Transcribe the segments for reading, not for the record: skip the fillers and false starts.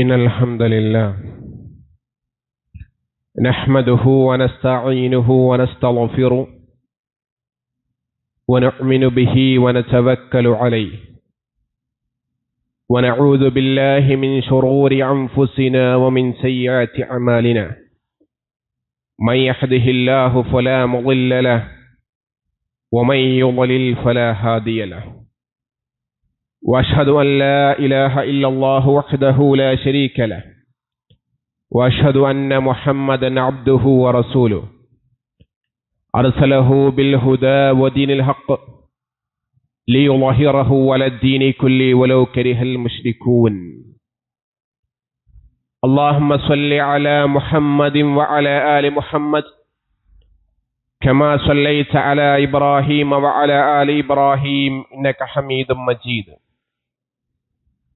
إن الحمد لله نحمده ونستعينه ونستغفره ونؤمن به ونتوكل عليه ونعوذ بالله من شرور أنفسنا ومن سيئات أعمالنا من يهده الله فلا مضل له ومن يضلل فلا هادي له وأشهد أن لا إله إلا الله وحده لا شريك له وأشهد أن محمدا عبده ورسوله أرسله بالهدى ودين الحق ليظهره على الدين كله ولو كره المشركون. اللهم صل على محمد وعلى آل محمد كما صليت على إبراهيم وعلى آل إبراهيم إنك حميد مجيد.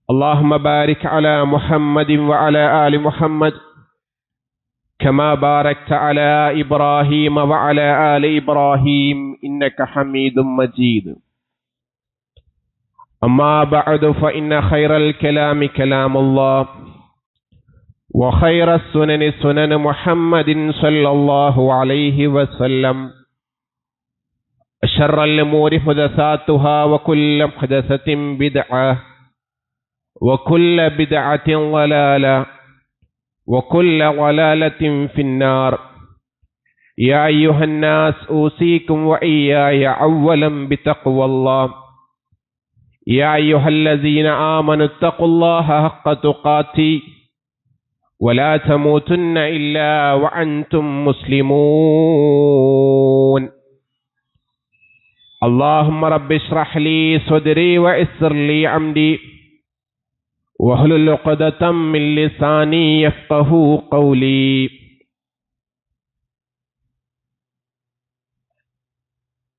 اللهم بارك على محمد وعلى آل محمد كما باركت على إبراهيم وعلى آل إبراهيم إنك حميد مجيد. أما بعد فإن خير الكلام كلام الله وخير السنن سنن محمد صلى الله عليه وسلم شر الأمور محدثاتها وكل محدثة بدعة وكل بدعة ضلالة وكل ضلالة في النار. يا أيها الناس أوصيكم وإياي أولا بتقوى الله. يا أيها الذين آمنوا اتقوا الله حق تقاته ولا تموتن إلا وأنتم مسلمون. اللهم رب اشرح لي صدري ويسر لي أمري واحلل عقدة من لساني يفقهوا قولي.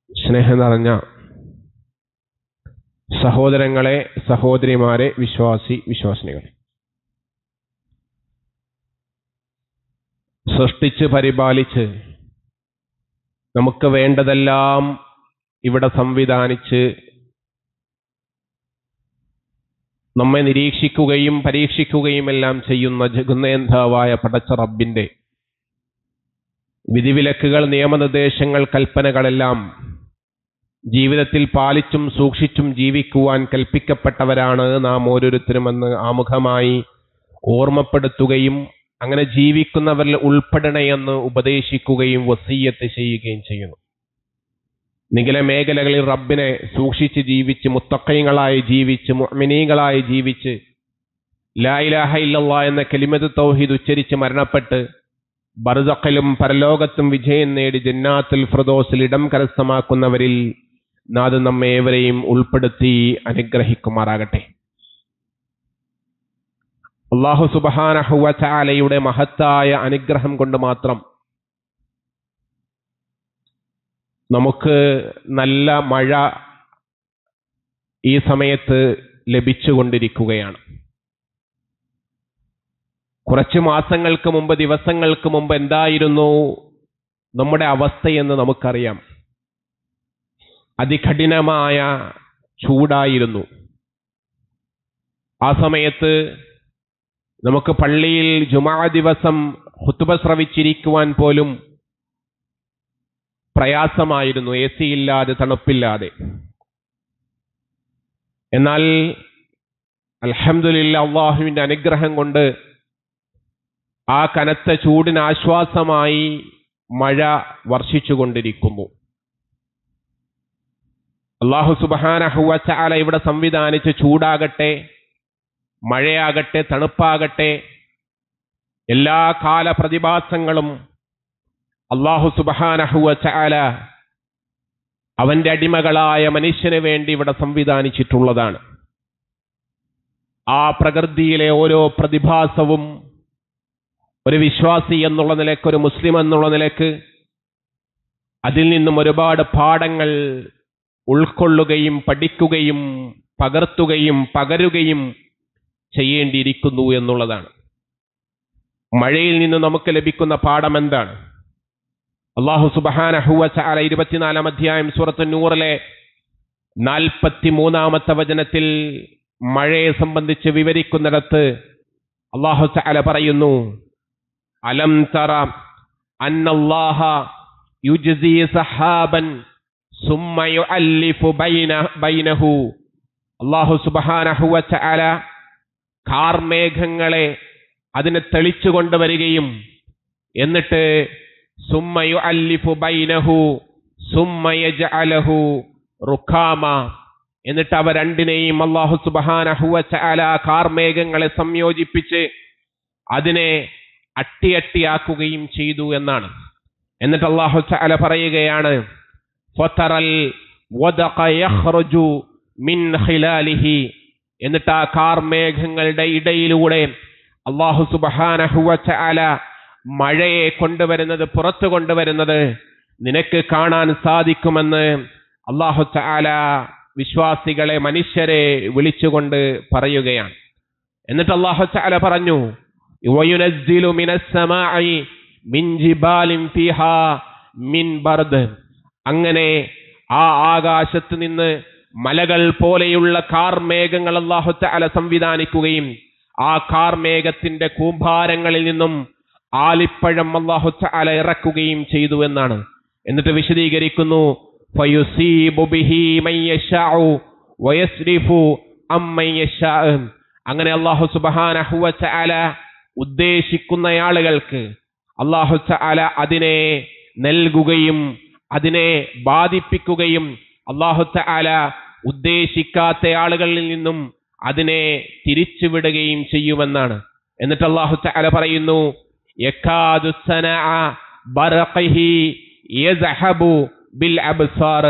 സ്നേഹം നിറഞ്ഞ സഹോദരങ്ങളെ, സഹോദരിമാരെ, വിശ്വാസിനികളെ, സൃഷ്ടിച്ച് പരിപാലിച്ച് നമുക്ക് വേണ്ടതെല്ലാം ഇവിടെ സംവിധാനിച്ച് നമ്മെ നിരീക്ഷിക്കുകയും പരീക്ഷിക്കുകയും എല്ലാം ചെയ്യുന്ന ജഗന്നേന്താവായ പടച്ച റബ്ബിന്റെ വിധിവിലക്കുകൾ, നിയമനിർദ്ദേശങ്ങൾ, കൽപ്പനകളെല്ലാം ജീവിതത്തിൽ പാലിച്ചും സൂക്ഷിച്ചും ജീവിക്കുവാൻ കൽപ്പിക്കപ്പെട്ടവരാണ് നാം ഓരോരുത്തരുമെന്ന് ആമുഖമായി ഓർമ്മപ്പെടുത്തുകയും അങ്ങനെ ജീവിക്കുന്നവരിൽ ഉൾപ്പെടണമെന്ന് ഉപദേശിക്കുകയും വസിയ്യത്ത് ചെയ്യുകയും ചെയ്യുന്നു. നിഖില മേഖലകളിൽ റബ്ബിനെ സൂക്ഷിച്ച് ജീവിച്ച് മുത്തഖീങ്ങളായി ജീവിച്ച് മുഅ്മിനീങ്ങളായി ജീവിച്ച് ലാ ഇലാഹ ഇല്ലല്ലാഹ് എന്ന കലിമത്ത് തൗഹീദ് ഉച്ചരിച്ച് മരണപ്പെട്ട് ബർസഖിലും പരലോകത്തും വിജയം നേടി ജന്നാത്തുൽ ഫിർദൗസിൽ ഇടം കരസ്ഥമാക്കുന്നവരിൽ നാഥൻ നമ്മെ ഏവരെയും ഉൾപ്പെടുത്തി അനുഗ്രഹിക്കുമാറാകട്ടെ. അല്ലാഹു സുബ്ഹാനഹു വ തആലയുടെ മഹത്തായ അനുഗ്രഹം കൊണ്ട് മാത്രം നമുക്ക് നല്ല മഴ ഈ സമയത്ത് ലഭിച്ചുകൊണ്ടിരിക്കുകയാണ്. കുറച്ച് മാസങ്ങൾക്ക് മുമ്പ്, ദിവസങ്ങൾക്ക് മുമ്പ് എന്തായിരുന്നു നമ്മുടെ അവസ്ഥയെന്ന് നമുക്കറിയാം. അതികഠിനമായ ചൂടായിരുന്നു. ആ സമയത്ത് നമുക്ക് പള്ളിയിൽ ജുമാ ദിവസം ഖുത്ബ ശ്രവിച്ചിരിക്കുവാൻ പോലും പ്രയാസമായിരുന്നു, AC ഇല്ലാതെ, തണുപ്പില്ലാതെ. എന്നാൽ അൽഹംദുലില്ലാഹ് അല്ലാഹുവിന്റെ അനുഗ്രഹം കൊണ്ട് ആ കനത്ത ചൂടിന് ആശ്വാസമായി മഴ വർഷിച്ചുകൊണ്ടിരിക്കുന്നു. അല്ലാഹു സുബ്ഹാനഹു വ തആല ഇവിടെ സംവിധാനിച്ച് ചൂടാകട്ടെ, മഴയാകട്ടെ, തണുപ്പാകട്ടെ, എല്ലാ കാല പ്രതിഭാസങ്ങളും അല്ലാഹു സുബ്ഹാനഹു വ തആല അവന്റെ അടിമകളായ മനുഷ്യന് വേണ്ടി ഇവിടെ സംവിധാനിച്ചിട്ടുള്ളതാണ്. ആ പ്രകൃതിയിലെ ഓരോ പ്രതിഭാസവും ഒരു വിശ്വാസി എന്നുള്ള നിലക്ക്, ഒരു മുസ്ലിം എന്നുള്ള നിലക്ക് അതിൽ നിന്നും ഒരുപാട് പാഠങ്ങൾ ഉൾക്കൊള്ളുകയും പഠിക്കുകയും പകർത്തുകയും പകരുകയും ചെയ്യേണ്ടിയിരിക്കുന്നു എന്നുള്ളതാണ്. മഴയിൽ നിന്ന് നമുക്ക് ലഭിക്കുന്ന പാഠം എന്താണ്? അല്ലാഹു സുബ്ഹാനഹു വ തആല 24-ാം അധ്യായം സൂറത്തുൻ നൂറിലെ 43-ാമത്തെ വചനത്തിൽ മഴയെ സംബന്ധിച്ച് വിവരിക്കുന്നിടത്ത് അല്ലാഹു തആല പറയുന്നു, അലം തറ അന്നല്ലാഹ യുജ്സി സഹാബൻ സുമ്മ യുഅല്ലിഫു ബൈനഹു. അല്ലാഹു സുബ്ഹാനഹു വ തആല കാർമേഘങ്ങളെ അതിനെ തെളിച്ചു കൊണ്ടുവരികയും എന്നിട്ട് സുമ്മ യുഅല്ലിഫു ബൈനഹു സുമ്മ യജ്അലഹു റുഖാമ, എന്നിട്ട് അവ രണ്ടിനെയും അല്ലാഹു സുബ്ഹാനഹു വ തആല കാർമേഘങ്ങളെ സംയോജിപ്പിച്ച് അതിനെ അട്ടിയട്ടിയാക്കുകയും ചെയ്തു എന്നാണ്. എന്നിട്ട് അല്ലാഹു തആല പറയുകയാണ്, ഫതറൽ വദഖ യഖ്റുജു മിൻ ഖിലാലിഹി, എന്നിട്ട് ആ കാർമേഘങ്ങളുടെ ഇടയിലൂടെ അല്ലാഹു സുബ്ഹാനഹു വ തആല മഴയെ കൊണ്ടുവരുന്നത്, പുറത്തു കൊണ്ടുവരുന്നത് നിനക്ക് കാണാൻ സാധിക്കുമെന്ന് അല്ലാഹു തആല വിശ്വാസികളെ, മനുഷ്യരെ വിളിച്ചുകൊണ്ട് പറയുകയാണ്. എന്നിട്ട് അല്ലാഹു തആല പറഞ്ഞു, വയുനസ്സിലു മിനസ് സമാഇ മിൻ ജിബാലിൻ ഫീഹാ മിൻ ബർദ്, അങ്ങനെ ആ ആകാശത്ത് നിന്ന് മലകൾ പോലെയുള്ള കാർമേഘങ്ങൾ അല്ലാഹു തആല സംവിധാനിക്കുകയും ആ കാർമേഘത്തിന്റെ കൂമ്പാരങ്ങളിൽ നിന്നും ആലിപ്പഴം അല്ലാഹു തആല ഇറക്കുകയും ചെയ്തു എന്നാണ്. എന്നിട്ട് വിശദീകരിക്കുന്നു, ഫയുസീബു ബിഹി മൻ യശാഉ വയസ്രിഫു അമ്മൻ യശാഉ, അങ്ങനെ അല്ലാഹു സുബ്ഹാനഹു വ തആല ഉദ്ദേശിക്കുന്ന ആളുകൾക്ക് അല്ലാഹു തആല അതിനെ നൽകുകയും അതിനെ ബാധിപ്പിക്കുകയും അല്ലാഹു തആല ഉദ്ദേശിക്കാത്ത ആളുകളിൽ നിന്നും അതിനെ തിരിച്ചുവിടുകയും ചെയ്യുമെന്നാണ്. എന്നിട്ട് അല്ലാഹു തആല പറയുന്നു, യകാദു സനഅ ബർഖിഹി യസ്ഹബു ബിൽ അബ്സാർ,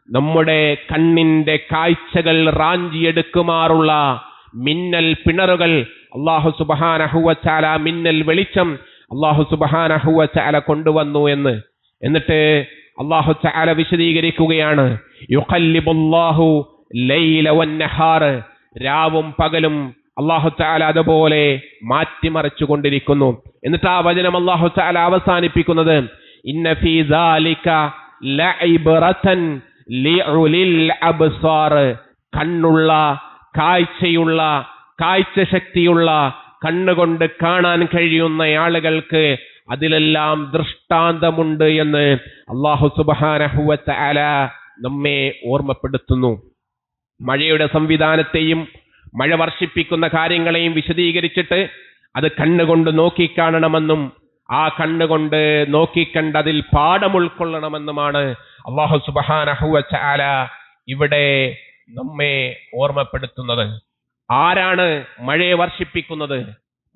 നമ്മുടെ കണ്ണിന്റെ കാഴ്ചകൾ റാഞ്ചിയെടുക്കുമാറുള്ള മിന്നൽ പിണറുകൾ അല്ലാഹു സുബ്ഹാനഹു വ തആല, മിന്നൽ വെളിച്ചം അല്ലാഹു സുബ്ഹാനഹു വ തആല കൊണ്ടുവന്നു എന്ന്. എന്നിട്ട് അല്ലാഹു തആല വിശദീകരിക്കുകയാണ്, യുഖല്ലിബുല്ലാഹു ലൈല വന്നഹാർ, രാവും പകലും അല്ലാഹു തആല അതുപോലെ മാറ്റിമറിച്ചു കൊണ്ടിരിക്കുന്നു. എന്നിട്ട് ആ വചനം അല്ലാഹു തആല അവസാനിപ്പിക്കുന്നത്, ഇന്ന ഫീ ദാലിക ലഇബ്റതൻ ലിഉലിൽ അബ്സാർ, കണ്ണുള്ള, കാഴ്ചയുള്ള, കാഴ്ചശക്തിയുള്ള, കണ്ണുകൊണ്ട് കാണാൻ കഴിയുന്ന ആളുകൾക്ക് അതിലെല്ലാം ദൃഷ്ടാന്തമുണ്ട് എന്ന് അല്ലാഹു സുബ്ഹാനഹു വ തആല നമ്മെ ഓർമ്മപ്പെടുത്തുന്നു. മഴയുടെ സംവിധാനത്തെയും മഴ വർഷിപ്പിക്കുന്ന കാര്യങ്ങളെയും വിശദീകരിച്ചിട്ട് അത് കണ്ണുകൊണ്ട് നോക്കിക്കാണണമെന്നും ആ കണ്ണുകൊണ്ട് നോക്കിക്കണ്ട് അതിൽ പാഠം ഉൾക്കൊള്ളണമെന്നുമാണ് അല്ലാഹു സുബ്ഹാനഹു വ തആല ഇവിടെ നമ്മെ ഓർമ്മപ്പെടുത്തുന്നത്. ആരാണ് മഴയെ വർഷിപ്പിക്കുന്നത്?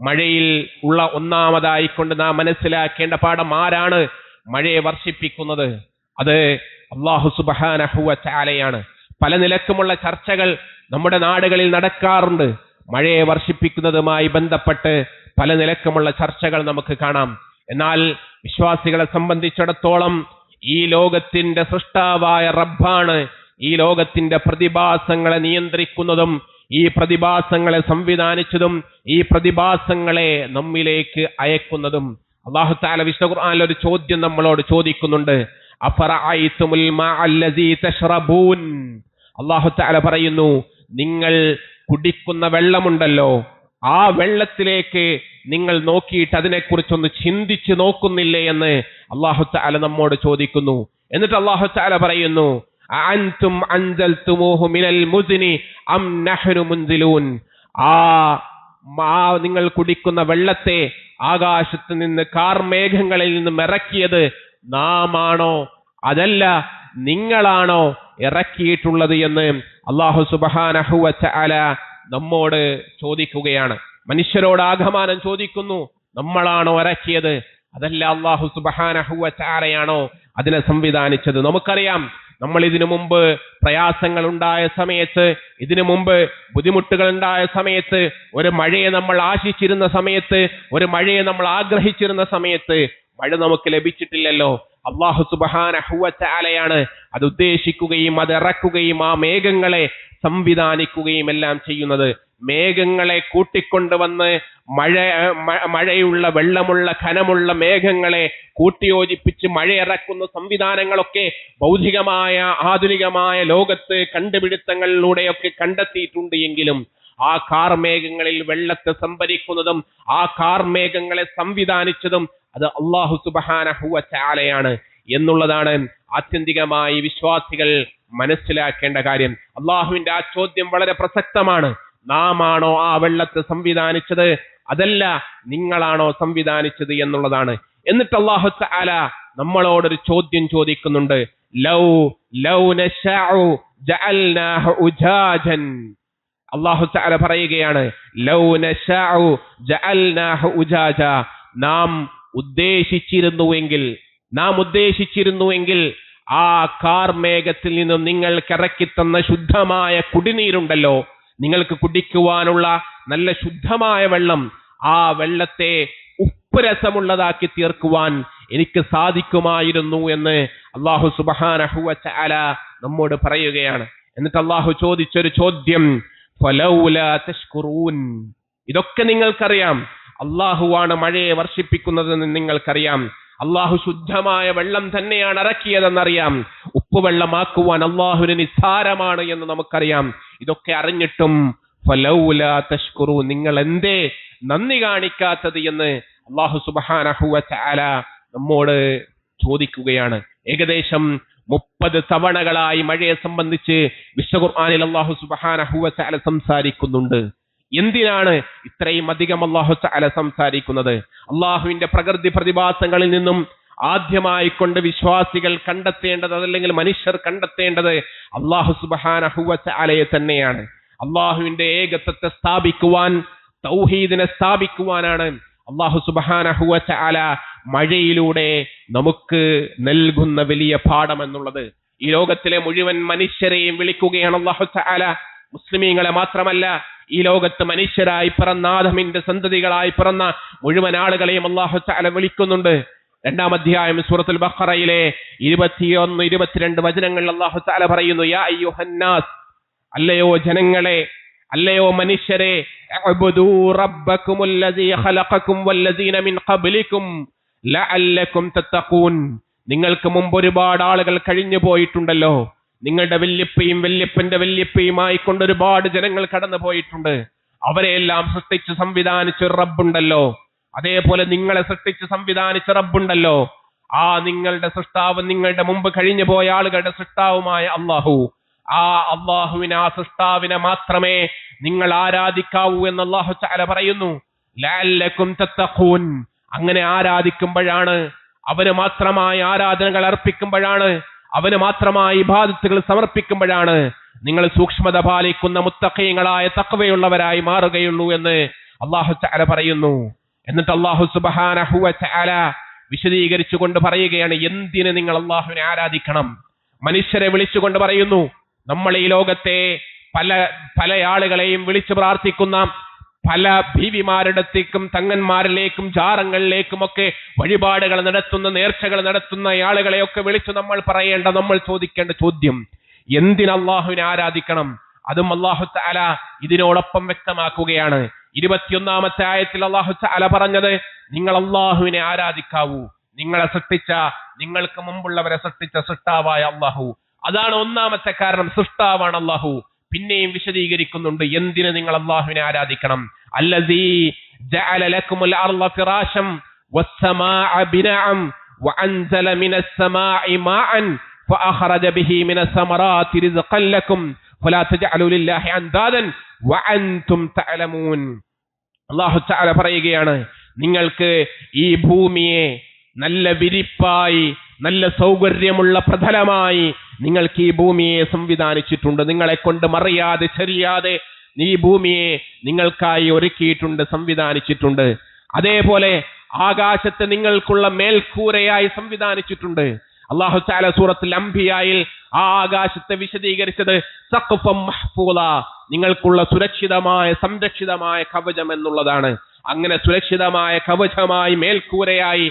മഴയിൽ ഉള്ള ഒന്നാമതായിക്കൊണ്ട് നാം മനസ്സിലാക്കേണ്ട പാഠം, ആരാണ് മഴയെ വർഷിപ്പിക്കുന്നത്? അത് അല്ലാഹു സുബ്ഹാനഹു വ തആലയാണ്. പല നിലക്കുമുള്ള ചർച്ചകൾ നമ്മുടെ നാടുകളിൽ നടക്കാറുണ്ട്. മഴയെ വർഷിപ്പിക്കുന്നതുമായി ബന്ധപ്പെട്ട് പല നിലക്കുമുള്ള ചർച്ചകൾ നമുക്ക് കാണാം. എന്നാൽ വിശ്വാസികളെ സംബന്ധിച്ചിടത്തോളം ഈ ലോകത്തിന്റെ സൃഷ്ടാവായ റബ്ബാണ് ഈ ലോകത്തിന്റെ പ്രതിഭാസങ്ങളെ നിയന്ത്രിക്കുന്നതും ഈ പ്രതിഭാസങ്ങളെ സംവിധാനിച്ചതും ഈ പ്രതിഭാസങ്ങളെ നമ്മിലേക്ക് അയക്കുന്നതും. അല്ലാഹു തആല വിശുദ്ധ ഖുർആനിൽ ഒരു ചോദ്യം നമ്മളോട് ചോദിക്കുന്നുണ്ട്, അഫറഅയ്തുമുൽ മാഅല്ലസീ തശ്റബൂൻ. അല്ലാഹു തആല പറയുന്നു, നിങ്ങൾ കുടിക്കുന്ന വെള്ളമുണ്ടല്ലോ, ആ വെള്ളത്തിലേക്ക് നിങ്ങൾ നോക്കിയിട്ട് അതിനെക്കുറിച്ചൊന്ന് ചിന്തിച്ച് നോക്കുന്നില്ലേ എന്ന് അല്ലാഹു തആല നമ്മോട് ചോദിക്കുന്നു. എന്നിട്ട് അല്ലാഹു തആല പറയുന്നു, അഅൻതും അൻസൽതുമൂഹു മിനൽ മുസ്നി അം നഹ്നു മുൻസിലൂൻ. നിങ്ങൾ കുടിക്കുന്ന വെള്ളത്തെ ആകാശത്ത് നിന്ന്, കാർമേഘങ്ങളിൽ നിന്നും ഇറക്കിയത് നാമാണോ അതല്ല നിങ്ങളാണോ ഇറക്കിയിട്ടുള്ളത് എന്ന് അല്ലാഹു സുബ്ഹാനഹു വ തആല നമ്മോട് ചോദിക്കുകയാണ്. മനുഷ്യരോട് ആഗമനം ചോദിക്കുന്നു, നമ്മളാണോ ഇറക്കിയത് അതല്ല അല്ലാഹു സുബ്ഹാനഹു വ തആലയാണോ അതിനെ സംവിധാനിച്ചത്? നമുക്കറിയാം, നമ്മൾ ഇതിനു മുമ്പ് പ്രയാസങ്ങൾ ഉണ്ടായ സമയത്ത്, ഇതിനു മുമ്പ് ബുദ്ധിമുട്ടുകൾ ഉണ്ടായ സമയത്ത്, ഒരു മഴയെ നമ്മൾ ആശിച്ചിരുന്ന സമയത്ത്, ഒരു മഴയെ നമ്മൾ ആഗ്രഹിച്ചിരുന്ന സമയത്ത് മഴ നമുക്ക് ലഭിച്ചിട്ടില്ലല്ലോ. അല്ലാഹു സുബ്ഹാനഹു വ തആലയാണ് അത് ഉദ്ദേശിക്കുകയും അത് ഇറക്കുകയും ആ മേഘങ്ങളെ സംവിധാനിക്കുകയും എല്ലാം ചെയ്യുന്നത്. മേഘങ്ങളെ കൂട്ടിക്കൊണ്ടുവന്ന് മഴയുള്ള, വെള്ളമുള്ള, ഖനമുള്ള മേഘങ്ങളെ കൂട്ടിയോജിപ്പിച്ച് മഴയിറക്കുന്ന സംവിധാനങ്ങളൊക്കെ ഭൗതികമായ, ആധുനികമായ ലോകത്ത് കണ്ടുപിടുത്തങ്ങളിലൂടെയൊക്കെ കണ്ടെത്തിയിട്ടുണ്ട്. എങ്കിലും ആ കാർമേഘങ്ങളിൽ വെള്ളത്തെ സംഭരിക്കുന്നതും ആ കാർമേഘങ്ങളെ സംവിധാനിച്ചതും അത് അല്ലാഹു സുബ്ഹാനഹു വ തആലയാണ് എന്നുള്ളതാണ് ആത്യന്തികമായി വിശ്വാസികൾ മനസ്സിലാക്കേണ്ട കാര്യം. അള്ളാഹുവിന്റെ ആ ചോദ്യം വളരെ പ്രസക്തമാണ്. നാം ആണോ ആ വെള്ളത്തെ സംവിധാനിച്ചത്, അതല്ല നിങ്ങളാണോ സംവിധാനിച്ചത് എന്നുള്ളതാണ്. എന്നിട്ട് അല്ലാഹു തആല നമ്മളോടൊരു ചോദ്യം ചോദിക്കുന്നുണ്ട്. ലൗ നശഅഉ ജഅൽനാഹു ഉജാജൻ. അല്ലാഹു തആല പറയുകയാണ്, ലൗ നശഅഉ ജഅൽനാഹു ഉജാജ. നാം ഉദ്ദേശിച്ചിരുന്നുവെങ്കിൽ ആ കാർമേഘത്തിൽ നിന്നും നിങ്ങൾക്ക് ഇറക്കിത്തന്ന ശുദ്ധമായ കുടിനീരുണ്ടല്ലോ, നിങ്ങൾക്ക് കുടിക്കുവാനുള്ള നല്ല ശുദ്ധമായ വെള്ളം, ആ വെള്ളത്തെ ഉപ്പുരസമുള്ളതാക്കി തീർക്കുവാൻ എനിക്ക് സാധിക്കുമായിരുന്നു എന്ന് അല്ലാഹു സുബ്ഹാനഹു വ തആല നമ്മോട് പറയുകയാണ്. എന്നിട്ട് അല്ലാഹു ചോദിച്ചൊരു ചോദ്യം, ഫലൗലാ തഷ്കുറൂൻ. ഇതൊക്കെ നിങ്ങൾക്കറിയാം. അല്ലാഹുവാണ് മഴയെ വർഷിപ്പിക്കുന്നതെന്ന് നിങ്ങൾക്കറിയാം. അല്ലാഹു ശുദ്ധമായ വെള്ളം തന്നെയാണ് ഇറക്കിയതെന്നറിയാം. ഉപ്പുവെള്ളമാക്കുവാൻ അല്ലാഹുവിന് നിസ്സാരമാണ് എന്ന് നമുക്കറിയാം. ഇതൊക്കെ അറിഞ്ഞിട്ടും ഫലൗലാ തഷ്കുറൂൻ, നിങ്ങൾ എന്തേ നന്ദി കാണിക്കാത്തത് എന്ന് അല്ലാഹു സുബ്ഹാനഹു വ തആല നമ്മോട് ചോദിക്കുകയാണ്. ഏകദേശം 30 തവണകളായി മഴയെ സംബന്ധിച്ച് വിശുദ്ധ ഖുർആനിൽ അല്ലാഹു സുബ്ഹാനഹു വ തആല സംസാരിക്കുന്നുണ്ട്. എന്തിനാണ് ഇത്രയും അധികം അല്ലാഹു തആല സംസാരിക്കുന്നത്? അല്ലാഹുവിന്റെ പ്രകൃതി പ്രതിഭാസങ്ങളിൽ നിന്നും ആദ്യമായി കൊണ്ട് വിശ്വാസികൾ കണ്ടെത്തേണ്ടത്, അതല്ലെങ്കിൽ മനുഷ്യർ കണ്ടെത്തേണ്ടത് അല്ലാഹു സുബ്ഹാനഹു വ തആലയെ തന്നെയാണ്. അല്ലാഹുവിന്റെ ഏകത്വത്തെ സ്ഥാപിക്കുവാൻ, തൗഹീദിനെ സ്ഥാപിക്കുവാനാണ് അല്ലാഹു സുബ്ഹാനഹു വ തആല മഴയിലൂടെ നമുക്ക് നൽകുന്ന വലിയ പാഠം എന്നുള്ളത്. ഈ ലോകത്തിലെ മുഴുവൻ മനുഷ്യരെയും വിളിക്കുകയാണ് അല്ലാഹു തആല. മുസ്ലിമീങ്ങളെ മാത്രമല്ല, ഈ ലോകത്ത് മനുഷ്യരായി പിറന്ന ആദമിന്റെ സന്തതികളായി പിറന്ന മുഴുവൻ ആളുകളെയും അല്ലാഹു തആല വിളിക്കുന്നുണ്ട്. 2-ാം അധ്യായം സൂറത്തുൽ ബഖറയിലെ 21-22 വചനങ്ങളിൽ അല്ലാഹു തആല പറയുന്നു, യാ അയ്യുഹന്നാസ്, അല്ലയോ ജനങ്ങളെ, അല്ലയോ മനുഷ്യരെ, അഅ്ബുദൂ റബ്ബക്കുമുല്ലദീ ഖലഖക്കും വല്ലദീന മിൻ ഖബ്ലിക്കും ലഅല്ലക്കും തത്തഖൂൻ. നിങ്ങൾക്ക് മുമ്പ് ഒരുപാട് ആളുകൾ കഴിഞ്ഞു പോയിട്ടുണ്ടല്ലോ. നിങ്ങളുടെ വല്യപ്പയും വല്യപ്പന്റെ വല്യപ്പയുമായി കൊണ്ട് ഒരുപാട് ജനങ്ങൾ കടന്നു പോയിട്ടുണ്ട്. അവരെയെല്ലാം സൃഷ്ടിച്ച് സംവിധാനിച്ച റബ്ബുണ്ടല്ലോ. അതേപോലെ നിങ്ങളെ സൃഷ്ടിച്ച് സംവിധാനിച്ച റബ്ബുണ്ടല്ലോ. ആ നിങ്ങളുടെ സൃഷ്ടാവ്, നിങ്ങളുടെ മുമ്പ് കഴിഞ്ഞു പോയ ആളുകളുടെ സൃഷ്ടാവുമായ അല്ലാഹു, ആ അല്ലാഹുവിനെ, ആ സൃഷ്ടാവിനെ മാത്രമേ നിങ്ങൾ ആരാധിക്കാവൂ എന്ന് അല്ലാഹു തആല പറയുന്നു. ലഅല്ലക്കും തത്തഖൂൻ. അങ്ങനെ ആരാധിക്കുമ്പോഴാണ്, അവന് മാത്രമായി ആരാധനകൾ അർപ്പിക്കുമ്പോഴാണ്, അവന് മാത്രമായി ഇബാദത്തുകൾ സമർപ്പിക്കുമ്പോഴാണ് നിങ്ങൾ സൂക്ഷ്മത പാലിക്കുന്ന മുത്തഖീങ്ങളായ തഖ്വയുള്ളവരായി മാറുകയുള്ളൂ എന്ന് അല്ലാഹു തആല പറയുന്നു. എന്നിട്ട് അല്ലാഹു സുബ്ഹാനഹു വ തആല വിശദീകരിച്ചുകൊണ്ട് പറയുകയാണ്, എന്തിന് നിങ്ങൾ അല്ലാഹുവിനെ ആരാധിക്കണം. മനുഷ്യരെ വിളിച്ചുകൊണ്ട് പറയുന്നു, നമ്മൾ ഈ ലോകത്തെ പല ആളുകളെയും വിളിച്ചു പ്രാർത്ഥിക്കുന്ന, പല ബീവിമാരുടെത്തേക്കും തങ്ങന്മാരിലേക്കും ജാറങ്ങളിലേക്കും ഒക്കെ വഴിപാടുകൾ നടത്തുന്ന, നേർച്ചകൾ നടത്തുന്ന ആളുകളെയൊക്കെ വിളിച്ചു നമ്മൾ ചോദിക്കേണ്ട ചോദ്യം, എന്തിന് അല്ലാഹുവിനെ ആരാധിക്കണം? അതും അല്ലാഹു തആല ഇതിനോടൊപ്പം വ്യക്തമാക്കുകയാണ്. 21-ാമത്തെ ആയത്തിൽ അല്ലാഹു തആല പറഞ്ഞത്, നിങ്ങൾ അല്ലാഹുവിനെ ആരാധിക്കാവൂ, നിങ്ങളെ സൃഷ്ടിച്ച, നിങ്ങൾക്ക് മുമ്പുള്ളവരെ സൃഷ്ടിച്ച സൃഷ്ടാവായ അല്ലാഹു. അതാണ് ഒന്നാമത്തെ കാരണം, സൃഷ്ടാവാണ് അല്ലാഹു. പിന്നെയും വിശദീകരിക്കുന്നുണ്ട് എന്തിന് നിങ്ങൾ അല്ലാഹുവിനെ ആരാധിക്കണം. അല്ലദീ ജഅല ലക്കുമുൽ അർള ഫിറാശം വസ്സമാഅ ബിനഅം വഅൻസല മിനസ് സമാഇ മാഅൻ ഫഅഖറജ ബിഹി മിനസ് സമറാത്തി റിസ്ഖൻ ലക്കും ഫലാ തജഅലു ലില്ലാഹി അൻദാദൻ വഅൻതും തഅലമൂൻ. അല്ലാഹു തആല പറയുകയാണ്, നിങ്ങൾക്ക് ഈ ഭൂമിയെ നല്ല വിരിപ്പായി, നല്ല സൗകര്യമുള്ള പ്രതലമായി നിങ്ങൾക്ക് ഈ ഭൂമിയെ സംവിധാനിച്ചിട്ടുണ്ട്. നിങ്ങളെ കൊണ്ട് മറിയാതെ ചരിയാതെ ഈ ഭൂമിയെ നിങ്ങൾക്കായി ഒരുക്കിയിട്ടുണ്ട്, സംവിധാനിച്ചിട്ടുണ്ട്. അതേപോലെ ആകാശത്ത് നിങ്ങൾക്കുള്ള മേൽക്കൂരയായി സംവിധാനിച്ചിട്ടുണ്ട്. അല്ലാഹു തആല സൂറത്തുൽ അംബിയായിൽ ആ ആകാശത്തെ വിശദീകരിച്ചത് സഖഫം മഹ്ഫൂള, നിങ്ങൾക്കുള്ള സുരക്ഷിതമായ, സംരക്ഷിതമായ കവചം എന്നുള്ളതാണ്. അങ്ങനെ സുരക്ഷിതമായ കവചമായി, മേൽക്കൂരയായി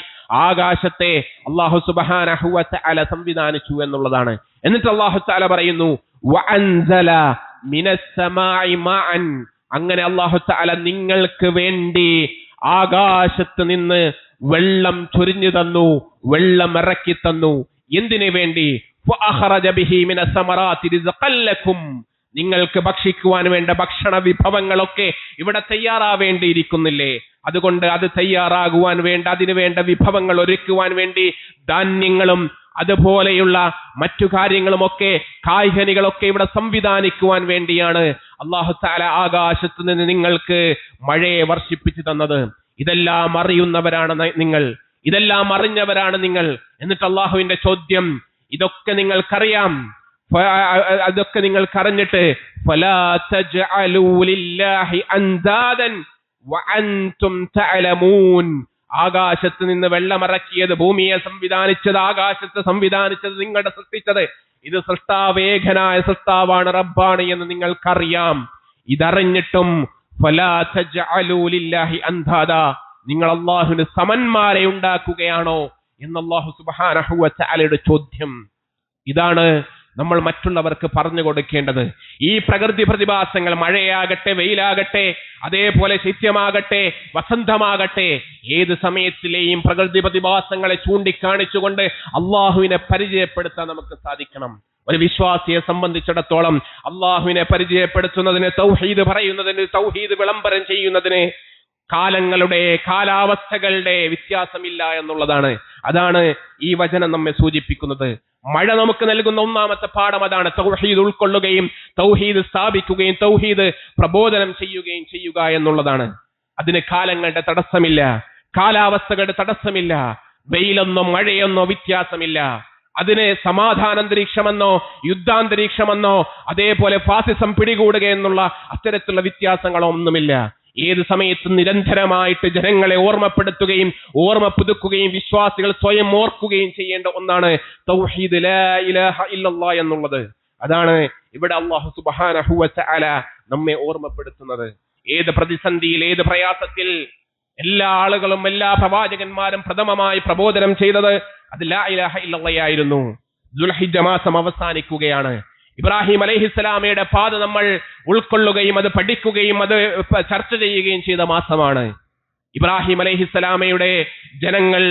ആകാശത്തെ അല്ലാഹു സുബ്ഹാനഹു വ തആല സംവിധാനിച്ചു എന്നുള്ളതാണ്. എന്നിട്ട് അല്ലാഹു തആല പറയുന്നു, വഅൻസല മിനസ് സമാഇ മാഅൻ, അങ്ങനെ അല്ലാഹു തആല നിങ്ങൾക്ക് വേണ്ടി ആകാശത്ത് നിന്ന് വെള്ളം ചൊരിഞ്ഞു തന്നു, വെള്ളം ഇറക്കി തന്നു. എന്തിനു വേണ്ടി? ഫഅഖറജ ബിഹി മിനസ് സമറാത്തി റിസ്ഖൻ ലക്കും, നിങ്ങൾക്ക് ഭക്ഷിക്കുവാൻ വേണ്ട ഭക്ഷണ വിഭവങ്ങളൊക്കെ ഇവിടെ തയ്യാറാവേണ്ടിയിരിക്കുന്നില്ലേ? അതുകൊണ്ട് അത് തയ്യാറാകുവാൻ വേണ്ട, അതിനു വേണ്ട വിഭവങ്ങൾ ഒരുക്കുവാൻ വേണ്ടി ധാന്യങ്ങളും അതുപോലെയുള്ള മറ്റു കാര്യങ്ങളുമൊക്കെ, കായ്കനികളൊക്കെ ഇവിടെ സംവിധാനിക്കുവാൻ വേണ്ടിയാണ് അല്ലാഹു തആല ആകാശത്ത് നിന്ന് നിങ്ങൾക്ക് മഴയെ വർഷിപ്പിച്ചു തന്നത്. ഇതെല്ലാം അറിയുന്നവരാണ് നിങ്ങൾ, ഇതെല്ലാം അറിഞ്ഞവരാണ് നിങ്ങൾ. എന്നിട്ട് അല്ലാഹുവിന്റെ ചോദ്യം, ഇതൊക്കെ നിങ്ങൾക്കറിയാം, അതൊക്കെ നിങ്ങൾക്കറിഞ്ഞിട്ട് ഫലാ തജ്അലൂ ലില്ലാഹി അൻദാദൻ വഅൻതും തഅലമൂൻ. ആകാശത്ത് നിന്ന് വെള്ളമിറക്കിയത്, ഭൂമിയെ സംവിധാനിച്ചത്, ആകാശത്ത് സംവിധാനിച്ചത്, നിങ്ങളുടെ സൃഷ്ടിച്ചത്, ഇത് സൃഷ്ടാവേകനായ സൃഷ്ടാവാണ്, റബ്ബാണ് എന്ന് നിങ്ങൾക്കറിയാം. ഇതറിഞ്ഞിട്ടും ഫലാ തജ്അലൂ ലില്ലാഹി അൻദാദാ, നിങ്ങൾ അല്ലാഹുവിന് സമന്മാരെ ഉണ്ടാക്കുകയാണോ എന്ന് അല്ലാഹു സുബ്ഹാനഹു വ തആലയുടെ ചോദ്യം. ഇതാണ് നമ്മൾ മറ്റുള്ളവർക്ക് പറഞ്ഞു കൊടുക്കേണ്ടത്. ഈ പ്രകൃതി പ്രതിഭാസങ്ങൾ, മഴയാകട്ടെ, വെയിലാകട്ടെ, അതേപോലെ ശൈത്യമാകട്ടെ, വസന്തമാകട്ടെ, ഏത് സമയത്തിലെയും പ്രകൃതി പ്രതിഭാസങ്ങളെ ചൂണ്ടിക്കാണിച്ചുകൊണ്ട് അള്ളാഹുവിനെ പരിചയപ്പെടുത്താൻ നമുക്ക് സാധിക്കണം. ഒരു വിശ്വാസിയെ സംബന്ധിച്ചിടത്തോളം അള്ളാഹുവിനെ പരിചയപ്പെടുത്തുന്നതിന്, തൗഹീദ് പറയുന്നതിന്, തൗഹീദ് വിളംബരം ചെയ്യുന്നതിന് കാലങ്ങളുടെ, കാലാവസ്ഥകളുടെ വ്യത്യാസമില്ല എന്നുള്ളതാണ്. അതാണ് ഈ വചനം നമ്മെ സൂചിപ്പിക്കുന്നത്. മഴ നമുക്ക് നൽകുന്ന ഒന്നാമത്തെ പാഠം അതാണ്. തൗഹീദ് ഉൾക്കൊള്ളുകയും തൗഹീദ് സ്ഥാപിക്കുകയും തൗഹീദ് പ്രബോധനം ചെയ്യുകയും ചെയ്യുക എന്നുള്ളതാണ്. അതിന് കാലങ്ങളുടെ തടസ്സമില്ല, കാലാവസ്ഥകളുടെ തടസ്സമില്ല, വെയിലെന്നോ മഴയെന്നോ വ്യത്യാസമില്ല. അതിന് സമാധാനാന്തരീക്ഷമെന്നോ യുദ്ധാന്തരീക്ഷമെന്നോ അതേപോലെ ഫാസിസം പിടികൂടുക എന്നുള്ള അത്തരത്തിലുള്ള വ്യത്യാസങ്ങളോ ഒന്നുമില്ല. ഏത് സമയത്തും നിരന്തരമായിട്ട് ജനങ്ങളെ ഓർമ്മപ്പെടുത്തുകയും ഓർമ്മ പുതുക്കുകയും വിശ്വാസികൾ സ്വയം ഓർക്കുകയും ചെയ്യേണ്ട ഒന്നാണ് തൗഹീദ്, ലാ ഇലാഹ ഇല്ലല്ലാഹ് എന്നുള്ളത്. അതാണ് ഇവിടെ അല്ലാഹു സുബ്ഹാനഹു വ തആല നമ്മെ ഓർമ്മപ്പെടുത്തുന്നത്. ഏത് പ്രതിസന്ധിയിൽ, ഏത് പ്രയാസത്തിൽ എല്ലാ ആളുകളും, എല്ലാ പ്രവാചകന്മാരും പ്രഥമമായി പ്രബോധനം ചെയ്തത് അത് ലാ ഇലാഹ ഇല്ലല്ലാഹ് ആയിരുന്നു. ദുൽഹിജ്ജ മാസം അവസാനിക്കുകയാണ്. ഇബ്രാഹിം അലൈഹിസ്സലാമയുടെ പാത നമ്മൾ ഉൾക്കൊള്ളുകയും അത് പഠിക്കുകയും അത് ചർച്ച ചെയ്യുകയും ചെയ്ത മാസമാണ്. ഇബ്രാഹിം അലൈഹിസ്സലാമയുടെ ജനങ്ങൾ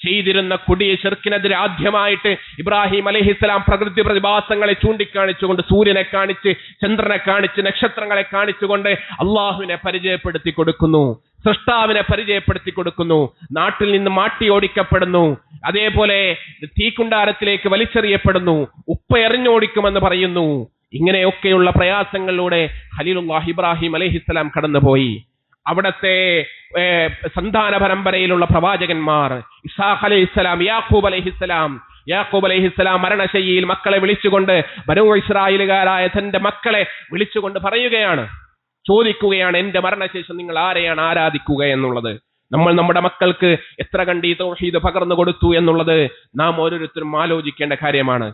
ചെയ്തിരുന്ന കൊടിയ ശിർക്കിനെതിരെ ആദ്യമായിട്ട് ഇബ്രാഹിം അലൈഹിസ്സലാം പ്രകൃതി പ്രതിഭാസങ്ങളെ ചൂണ്ടിക്കാണിച്ചുകൊണ്ട്, സൂര്യനെ കാണിച്ച്, ചന്ദ്രനെ കാണിച്ച്, നക്ഷത്രങ്ങളെ കാണിച്ചുകൊണ്ട് അള്ളാഹുവിനെ പരിചയപ്പെടുത്തി കൊടുക്കുന്നു, സൃഷ്ടാവിനെ പരിചയപ്പെടുത്തി കൊടുക്കുന്നു. നാട്ടിൽ നിന്ന് മാട്ടി ഓടിക്കപ്പെടുന്നു, അതേപോലെ തീക്കുണ്ടാരത്തിലേക്ക് വലിച്ചെറിയപ്പെടുന്നു, ഉപ്പ എറിഞ്ഞോടിക്കുമെന്ന് പറയുന്നു. ഇങ്ങനെയൊക്കെയുള്ള പ്രയാസങ്ങളിലൂടെ ഖലീലുല്ലാഹ് ഇബ്രാഹിം അലൈഹിസ്സലാം കടന്നുപോയി. അവിടത്തെ സന്താന പരമ്പരയിലുള്ള പ്രവാചകന്മാർ ഇസ്ഹാഖ് അലൈഹിസ്സലാം, യാഖൂബ് അലൈഹിസ്സലാം മരണശയ്യയിൽ മക്കളെ വിളിച്ചുകൊണ്ട്, ബനൂ ഇസ്രായേലുകാരായ തന്റെ മക്കളെ വിളിച്ചുകൊണ്ട് പറയുകയാണ്, ചോദിക്കുകയാണ്, എന്റെ മരണശേഷം നിങ്ങൾ ആരെയാണ് ആരാധിക്കുക എന്നുള്ളത്. നമ്മൾ നമ്മുടെ മക്കൾക്ക് എത്ര കണ്ട് ഈ തൗഹീദ് പകർന്നു കൊടുത്തു എന്നുള്ളത് നാം ഓരോരുത്തരും ആലോചിക്കേണ്ട കാര്യമാണ്.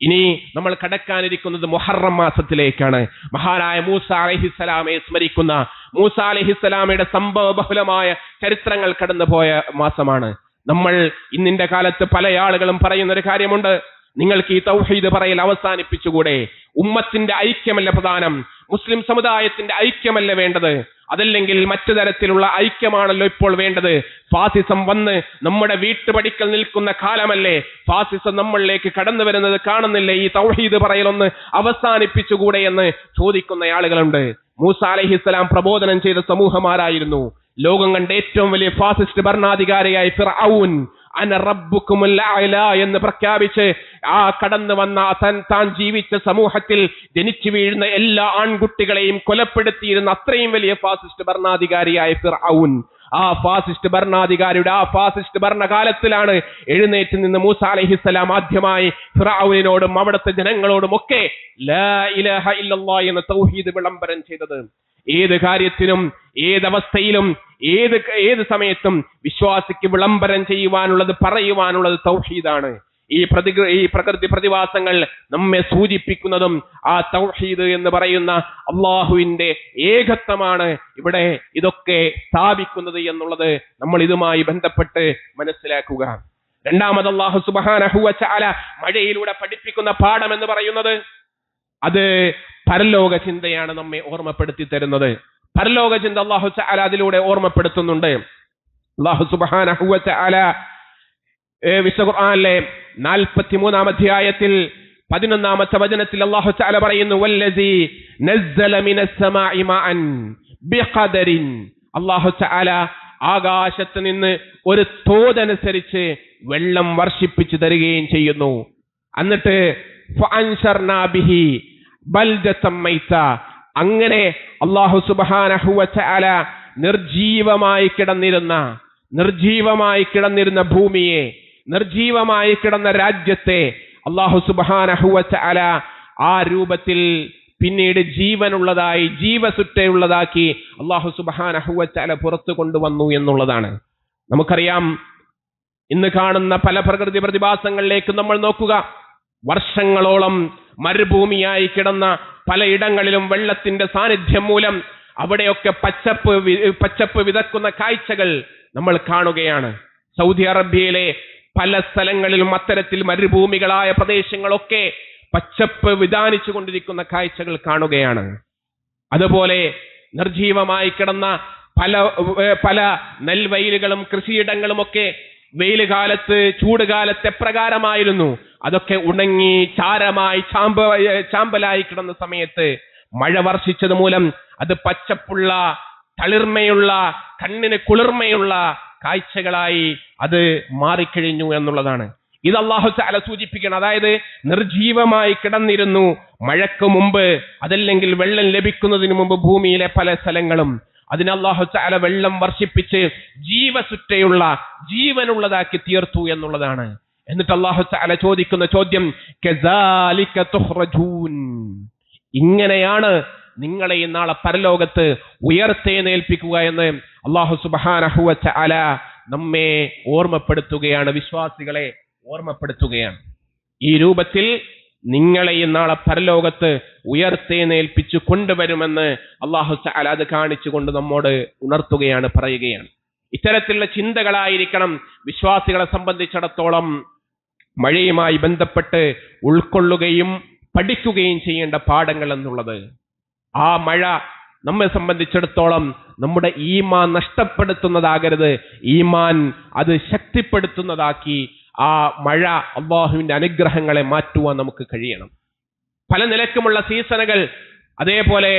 ഇനി നമ്മൾ കടക്കാനിരിക്കുന്നത് മുഹറം മാസത്തിലേക്കാണ്. മഹാനായ മൂസ അലൈഹിസ്സലാമെ സ്മരിക്കുന്ന, മൂസ അലൈഹിസ്സലാമയുടെ സംഭവ ബഹുലമായ ചരിത്രങ്ങൾ കടന്നുപോയ മാസമാണ്. നമ്മൾ ഇന്നിന്റെ കാലത്ത് പല ആളുകളും പറയുന്ന ഒരു കാര്യമുണ്ട്, നിങ്ങൾക്ക് ഈ തൗഹീദ് പറയൽ അവസാനിപ്പിച്ചുകൂടെ? ഉമ്മത്തിന്റെ ഐക്യമല്ല പ്രധാനം, മുസ്ലിം സമുദായത്തിന്റെ ഐക്യമല്ല വേണ്ടത്, അതല്ലെങ്കിൽ മറ്റു തരത്തിലുള്ള ഐക്യമാണല്ലോ ഇപ്പോൾ വേണ്ടത്. ഫാസിസം വന്ന് നമ്മുടെ വീട്ടുപടിക്കൽ നിൽക്കുന്ന കാലമല്ലേ, ഫാസിസം നമ്മളിലേക്ക് കടന്നു വരുന്നത് കാണുന്നില്ലേ? ഈ തൗഹീദ് പറയലൊന്ന് അവസാനിപ്പിച്ചുകൂടെ എന്ന് ചോദിക്കുന്ന ആളുകളുണ്ട്. മൂസ അലൈഹിസ്സലാം പ്രബോധനം ചെയ്ത സമൂഹമാരായിരുന്നു. ലോകം കണ്ട ഏറ്റവും വലിയ ഫാസിസ്റ്റ് ഭരണാധികാരിയായ ഫിർഔൻ അന റബ്ബുക്കുമുൽ അഅ്ലാ എന്ന് പ്രഖ്യാപിച്ച് ആ കടന്നു വന്ന താൻ ജീവിച്ച സമൂഹത്തിൽ ജനിച്ചു വീഴുന്ന എല്ലാ ആൺകുട്ടികളെയും കൊലപ്പെടുത്തിയിരുന്ന അത്രയും വലിയ ഫാസിസ്റ്റ് ഭരണാധികാരിയായ ഫിർഔൻ, ആ ഫാസിസ്റ്റ് ഭരണാധികാരിയുടെ ആ ഫാസിസ്റ്റ് ഭരണകാലത്തിലാണ് എഴുന്നേറ്റ് നിന്ന് മൂസ അലൈഹിസ്സലാം ആദ്യമായി ഫിർഔനിനോടും അവിടുത്തെ ജനങ്ങളോടും ഒക്കെ ലാ ഇലാഹ ഇല്ലല്ലാഹ് എന്ന തൗഹീദ് വിളംബരം ചെയ്തത്. ഏത് കാര്യത്തിനും, ഏതവസ്ഥയിലും, ഏത് സമയത്തും വിശ്വാസിക്ക് വിളംബരം ചെയ്യുവാനുള്ളത്, പറയുവാനുള്ളത് തൗഹീദാണ്. ഈ പ്രകൃതി പ്രതിഭാസങ്ങൾ നമ്മെ സൂചിപ്പിക്കുന്നതും ആ തൗഹീദ് എന്ന് പറയുന്ന അള്ളാഹുവിന്റെ ഏകത്വമാണ് ഇവിടെ ഇതൊക്കെ സ്ഥാപിക്കുന്നത് എന്നുള്ളത് നമ്മൾ ഇതുമായി ബന്ധപ്പെട്ട് മനസ്സിലാക്കുക. രണ്ടാമത് അല്ലാഹു സുബ്ഹാനഹു വ തആല മഴയിലൂടെ പഠിപ്പിക്കുന്ന പാഠം എന്ന് പറയുന്നത് അത് പരലോക ചിന്തയാണ് നമ്മെ ഓർമ്മപ്പെടുത്തി തരുന്നത്. പരലോക ചിന്ത അല്ലാഹു തആല അതിലൂടെ ഓർമ്മപ്പെടുത്തുന്നുണ്ട്. അല്ലാഹു സുബ്ഹാനഹു വ തആല വിശുദ്ധ ഖുർആനിലെ 43-ാം അധ്യായത്തിൽ 11-ാമത്തെ വചനത്തിൽ അല്ലാഹു തആല പറയുന്നു വല്ലസീ നസ്സല മിനസ് സമാഇ മഅൻ ബിഖദരിൻ. അല്ലാഹു തആല ആകാശത്ത് നിന്ന് ഒരു തോതനുസരിച്ച് വെള്ളം വർഷിപ്പിച്ചു തരികയും ചെയ്യുന്നു. എന്നിട്ട് ഫഅൻശർനാ ബിഹി ബൽദതൻ മൈത. അങ്ങനെ അല്ലാഹു സുബ്ഹാനഹു വ തആല നിർജീവമായി കിടന്നിരുന്ന ഭൂമിയെ, നിർജീവമായി കിടന്ന രാജ്യത്തെ അല്ലാഹു സുബ്ഹാനഹു വ തആല ആ രൂപത്തിൽ പിന്നീട് ജീവസുറ്റയുള്ളതാക്കി അല്ലാഹു സുബ്ഹാനഹു വ തആല പുറത്തു കൊണ്ടുവന്നു എന്നുള്ളതാണ്. നമുക്കറിയാം, ഇന്ന് കാണുന്ന പല പ്രകൃതി പ്രതിഭാസങ്ങളിലേക്ക് നമ്മൾ നോക്കുക. വർഷങ്ങളോളം മരുഭൂമിയായി കിടന്ന പലയിടങ്ങളിലും വെള്ളത്തിന്റെ സാന്നിധ്യം മൂലം അവിടെയൊക്കെ പച്ചപ്പ് വിതക്കുന്ന കാഴ്ചകൾ നമ്മൾ കാണുകയാണ്. സൗദി അറേബ്യയിലെ പല സ്ഥലങ്ങളിലും അത്തരത്തിൽ മരുഭൂമികളായ പ്രദേശങ്ങളൊക്കെ പച്ചപ്പ് വിധാനിച്ചു കൊണ്ടിരിക്കുന്ന കാഴ്ചകൾ കാണുകയാണ്. അതുപോലെ നിർജീവമായി കിടന്ന പല നെൽവയലുകളും കൃഷിയിടങ്ങളുമൊക്കെ വെയിലുകാലത്ത്, ചൂടുകാലത്ത് എപ്രകാരമായിരുന്നു, അതൊക്കെ ഉണങ്ങി ചാമ്പലായി കിടന്ന സമയത്ത് മഴ വർഷിച്ചത് മൂലം അത് പച്ചപ്പുള്ള, തളിർമയുള്ള, കണ്ണിന് കുളിർമയുള്ള കാഴ്ചകളായി അത് മാറിക്കഴിഞ്ഞു എന്നുള്ളതാണ്. ഇത് അല്ലാഹു തആല സൂചിപ്പിക്കണം. അതായത് നിർജീവമായി കിടന്നിരുന്നു മഴയ്ക്ക് മുമ്പ്, അതല്ലെങ്കിൽ വെള്ളം ലഭിക്കുന്നതിന് മുമ്പ് ഭൂമിയിലെ പല സ്ഥലങ്ങളും. അതിന് അല്ലാഹു തആല വെള്ളം വർഷിപ്പിച്ച് ജീവനുള്ളതാക്കി തീർത്തു എന്നുള്ളതാണ്. എന്നിട്ട് അല്ലാഹു തആല ചോദിക്കുന്ന ചോദ്യം കസാലിക തുഖ്റജൂൻ, ഇങ്ങനെയാണ് നിങ്ങളെ നാളെ പരലോകത്ത് ഉയർത്തെഴുന്നേൽപ്പിക്കുക എന്ന് അല്ലാഹു സുബ്ഹാനഹു വ തആല നമ്മെ ഓർമ്മപ്പെടുത്തുകയാണ്, വിശ്വാസികളെ ഓർമ്മപ്പെടുത്തുകയാണ്. ഈ രൂപത്തിൽ നിങ്ങളെ നാളെ പരലോകത്ത് ഉയർത്തെഴുന്നേൽപ്പിച്ചു കൊണ്ടുവരുമെന്ന് അല്ലാഹു തആല അത് കാണിച്ചുകൊണ്ട് നമ്മോട് ഉണർത്തുകയാണ്, പറയുകയാണ്. ഇത്തരത്തിലുള്ള ചിന്തകളായിരിക്കണം വിശ്വാസികളെ സംബന്ധിച്ചിടത്തോളം മഴയുമായി ബന്ധപ്പെട്ട് ഉൾക്കൊള്ളുകയും പഠിക്കുകയും ചെയ്യേണ്ട പാഠങ്ങൾ എന്നുള്ളത്. ആ മഴ നമ്മെ സംബന്ധിച്ചിടത്തോളം നമ്മുടെ ഈമാൻ നഷ്ടപ്പെടുത്തുന്നതാകരുത്, ഈമാൻ അത് ശക്തിപ്പെടുത്തുന്നതാക്കി ആ മഴ അല്ലാഹുവിന്റെ അനുഗ്രഹങ്ങളെ മാറ്റുവാൻ നമുക്ക് കഴിയണം. പല നിലക്കുമുള്ള സീസണുകൾ, അതേപോലെ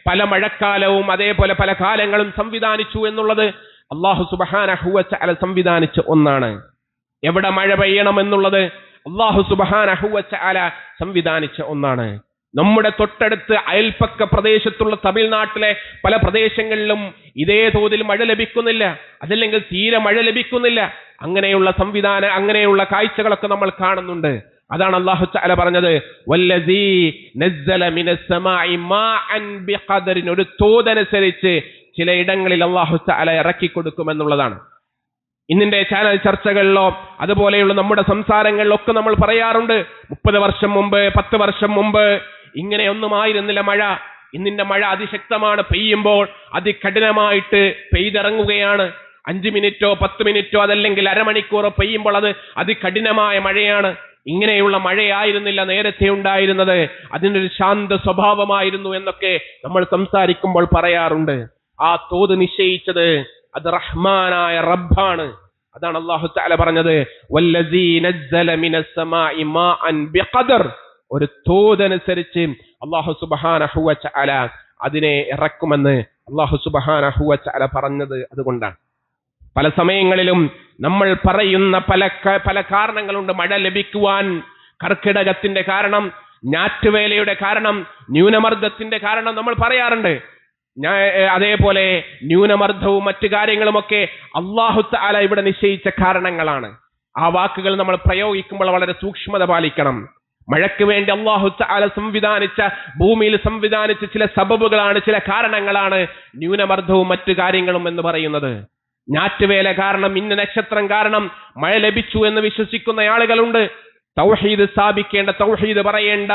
പല മഴക്കാലവും അതേപോലെ പല കാലങ്ങളും സംവിധാനിച്ചു എന്നുള്ളത് അല്ലാഹു സുബ്ഹാനഹു വ തആല സംവിധാനിച്ച ഒന്നാണ്. എവിടെ മഴ പെയ്യണം എന്നുള്ളത് അല്ലാഹു സുബ്ഹാനഹു വ തആല സംവിധാനിച്ച ഒന്നാണ്. നമ്മുടെ തൊട്ടടുത്ത് അയൽപ്പക്ക പ്രദേശത്തുള്ള തമിഴ്നാട്ടിലെ പല പ്രദേശങ്ങളിലും ഇതേ തോതിൽ മഴ ലഭിക്കുന്നില്ല, അതല്ലെങ്കിൽ തീരെ മഴ ലഭിക്കുന്നില്ല. അങ്ങനെയുള്ള കാഴ്ചകളൊക്കെ നമ്മൾ കാണുന്നുണ്ട്. അതാണ് അല്ലാഹു തആല പറഞ്ഞത് വല്ലസീ നസ്സല മിനസ് സമാഇ മാഅൻ ബിഖദറിൻ, ഒരു തോതനുസരിച്ച് ചിലയിടങ്ങളിൽ അല്ലാഹു തആല ഇറക്കി കൊടുക്കുമെന്നുള്ളതാണ്. ഇന്നിന്റെ ചാനൽ ചർച്ചകളിലോ അതുപോലെയുള്ള നമ്മുടെ സംസാരങ്ങളിലൊക്കെ നമ്മൾ പറയാറുണ്ട്, 30 വർഷം മുമ്പ് 10 വർഷം മുമ്പ് ഇങ്ങനെയൊന്നുമായിരുന്നില്ല മഴ. ഇന്നിന്റെ മഴ അതിശക്തമാണ്, പെയ്യുമ്പോൾ അതികഠിനമായിട്ട് പെയ്തിറങ്ങുകയാണ്. 5 മിനിറ്റോ 10 മിനിറ്റോ അതല്ലെങ്കിൽ അരമണിക്കൂറോ പെയ്യുമ്പോൾ അത് അതികഠിനമായ മഴയാണ്. ഇങ്ങനെയുള്ള മഴയായിരുന്നില്ല നേരത്തെ ഉണ്ടായിരുന്നത്, അതിനൊരു ശാന്ത സ്വഭാവമായിരുന്നു എന്നൊക്കെ നമ്മൾ സംസാരിക്കുമ്പോൾ പറയാറുണ്ട്. ആ തോത് നിശ്ചയിച്ചത് അത് റഹ്മാനായ റബ്ബാണ്. അതാണ് അല്ലാഹു തആല പറഞ്ഞത് വല്ലസീ നസ്സല മിനസ് സമാഇ മാഅൻ ബിഖദർ, ഒരു തോതനുസരിച്ച് അല്ലാഹു സുബ്ഹാനഹു വ തആല അതിനെ ഇറക്കുമെന്ന് അല്ലാഹു സുബ്ഹാനഹു വ തആല പറഞ്ഞത് അതുകൊണ്ടാണ്. പല സമയങ്ങളിലും നമ്മൾ പറയുന്ന പല കാരണങ്ങളുണ്ട് മഴ ലഭിക്കുവാൻ. കർക്കിടകത്തിന്റെ കാരണം, ഞാറ്റുവേലയുടെ കാരണം, ന്യൂനമർദ്ദത്തിന്റെ കാരണം നമ്മൾ പറയാറുണ്ട്. അതേപോലെ ന്യൂനമർദ്ദവും മറ്റു കാര്യങ്ങളുമൊക്കെ അല്ലാഹു തആല ഇവിടെ നിശ്ചയിച്ച കാരണങ്ങളാണ്. ആ വാക്കുകൾ നമ്മൾ പ്രയോഗിക്കുമ്പോൾ വളരെ സൂക്ഷ്മത പാലിക്കണം. മഴയ്ക്ക് വേണ്ടി അല്ലാഹു തആല ഭൂമിയിൽ സംവിധാനിച്ച ചില സബബുകളാണ്, ചില കാരണങ്ങളാണ് ന്യൂനമർദ്ദവും മറ്റു കാര്യങ്ങളും എന്ന് പറയുന്നത്. ഞാറ്റുവേല കാരണം, ഇന്ന നക്ഷത്രം കാരണം മഴ ലഭിച്ചു എന്ന് വിശ്വസിക്കുന്ന ആളുകളുണ്ട്. തൗഹീദ് സ്ഥാപിക്കേണ്ട, തൗഹീദ് പറയേണ്ട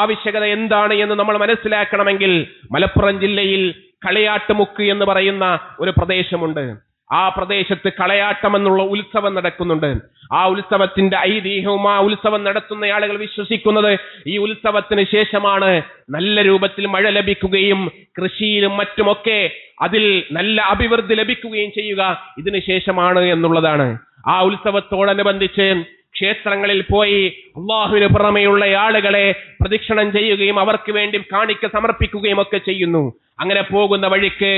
ആവശ്യകത എന്താണ് എന്ന് നമ്മൾ മനസ്സിലാക്കണമെങ്കിൽ മലപ്പുറം ജില്ലയിൽ കളയാട്ടുമുക്ക് എന്ന് പറയുന്ന ഒരു പ്രദേശമുണ്ട്. ആ പ്രദേശത്ത് കളയാട്ടം എന്നുള്ള ഉത്സവം നടക്കുന്നുണ്ട്. ആ ഉത്സവത്തിന്റെ ഐതിഹ്യവും ആ ഉത്സവം നടത്തുന്ന ആളുകൾ വിശ്വസിക്കുന്നത് ഈ ഉത്സവത്തിന് ശേഷമാണ് നല്ല രൂപത്തിൽ മഴ ലഭിക്കുകയും കൃഷിയിലും മറ്റുമൊക്കെ അതിൽ നല്ല അഭിവൃദ്ധി ലഭിക്കുകയും ചെയ്യുക ഇതിനു ശേഷമാണ് എന്നുള്ളതാണ്. ആ ഉത്സവത്തോടനുബന്ധിച്ച് ക്ഷേത്രങ്ങളിൽ പോയി അള്ളാഹുവിന് പുറമെയുള്ള ആളുകളെ പ്രദക്ഷിണം ചെയ്യുകയും അവർക്ക് വേണ്ടി കാണിക്ക സമർപ്പിക്കുകയും ഒക്കെ ചെയ്യുന്നു. അങ്ങനെ പോകുന്ന വഴിക്ക്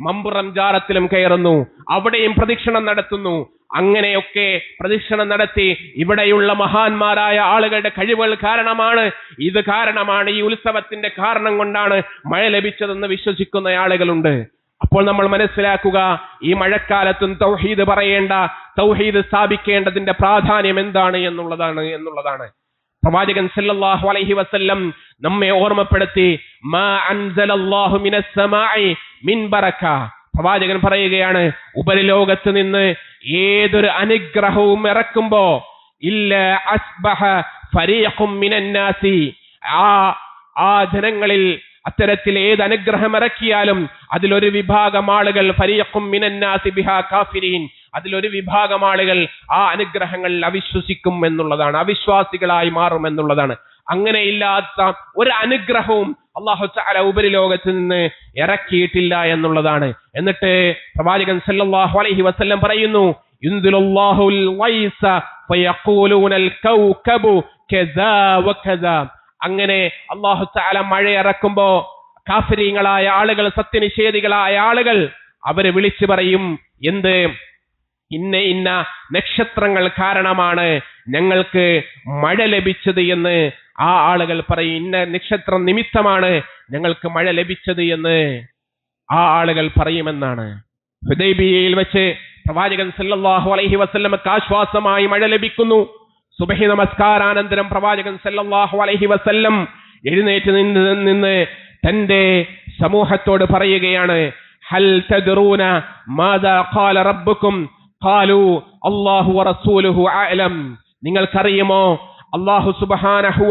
മമ്പുറം ജാറത്തിലും കയറുന്നു, അവിടെയും പ്രദക്ഷിണം നടത്തുന്നു. അങ്ങനെയൊക്കെ പ്രദക്ഷിണം നടത്തി ഇവിടെയുള്ള മഹാന്മാരായ ആളുകളുടെ കഴിവുകൾ കാരണമാണ്, ഇത് കാരണമാണ്, ഈ ഉത്സവത്തിന്റെ കാരണം കൊണ്ടാണ് മഴ ലഭിച്ചതെന്ന് വിശ്വസിക്കുന്ന ആളുകളുണ്ട്. അപ്പോൾ നമ്മൾ മനസ്സിലാക്കുക, ഈ മഴക്കാലത്തും തൗഹീദ് പറയേണ്ട, തൗഹീദ് സ്ഥാപിക്കേണ്ടതിന്റെ പ്രാധാന്യം എന്താണ് എന്നുള്ളതാണ്. പ്രവാചകൻ സല്ലല്ലാഹു അലൈഹി വസല്ലം നമ്മെ ഓർമ്മപ്പെടുത്തി, മാ അൻസലല്ലാഹു മിനസ് സമാഇ മിൻ ബറക. പ്രവാചകൻ പറയുകയാണ്, ഉപരിലോകത്ത് നിന്ന് ഏതൊരു അനുഗ്രഹവും ഇറക്കുമ്പോ ഇല്ല അസ്ബഹ ഫരീഖും മിനന്നാസി, ആ ജനങ്ങളിൽ അത്തരത്തിൽ ഏത് അനുഗ്രഹം ഇറക്കിയാലും അതിലൊരു വിഭാഗം ആളുകൾ ഫരീഖും മിനന്നാസി ബിഹാ കാഫിരീൻ, അതിലൊരു വിഭാഗം ആളുകൾ ആ അനുഗ്രഹങ്ങൾ അവിശ്വസിക്കും എന്നുള്ളതാണ്, അവിശ്വാസികളായി മാറും എന്നുള്ളതാണ്. അങ്ങനെയില്ലാത്ത ഒരു അനുഗ്രഹവും അല്ലാഹു തആല ഉപരിലോകത്ത് നിന്ന് ഇറക്കിയിട്ടില്ല എന്നുള്ളതാണ്. എന്നിട്ട് പ്രവാചകൻ സല്ലല്ലാഹു അലൈഹി വസല്ലം പറയുന്നു, യുൻസിലുല്ലാഹുൽ വൈസ ഫയഖൂലൂനൽ കൗകബു കദാ വകദാ. അങ്ങനെ അല്ലാഹു തആല മഴ ഇറക്കുമ്പോ കാഫിരീങ്ങളായ ആളുകൾ, സത്യനിഷേധികളായ ആളുകൾ അവരെ വിളിച്ചു പറയും, എന്ത്? ഇന്ന നക്ഷത്രങ്ങൾ കാരണമാണ് ഞങ്ങൾക്ക് മഴ ലഭിച്ചത് എന്ന് ആ ആളുകൾ പറയും. ഇന്ന നക്ഷത്രം നിമിത്തമാണ് ഞങ്ങൾക്ക് മഴ ലഭിച്ചത് എന്ന് ആ ആളുകൾ പറയുമെന്നാണ്. ഹുദൈബിയയിൽ വെച്ച് പ്രവാചകൻ സല്ലല്ലാഹു അലൈഹി വസല്ലമക്ക് ആശ്വാസമായി മഴ ലഭിക്കുന്നു. സുബഹി നമസ്കാരാനന്തരം പ്രവാചകൻ സല്ലല്ലാഹു അലൈഹി വസല്ലം എഴുന്നേറ്റ് നിന്ന് തന്റെ സമൂഹത്തോട് പറയുകയാണ്, ഹൽ തദ്റൂന മാദാ ഖാല റബ്ബുക്കും ഖാലൂ അല്ലാഹു വറസൂലുഹു അഅലം. നിങ്ങൾക്കറിയുമോ അല്ലാഹു സുബ്ഹാനഹു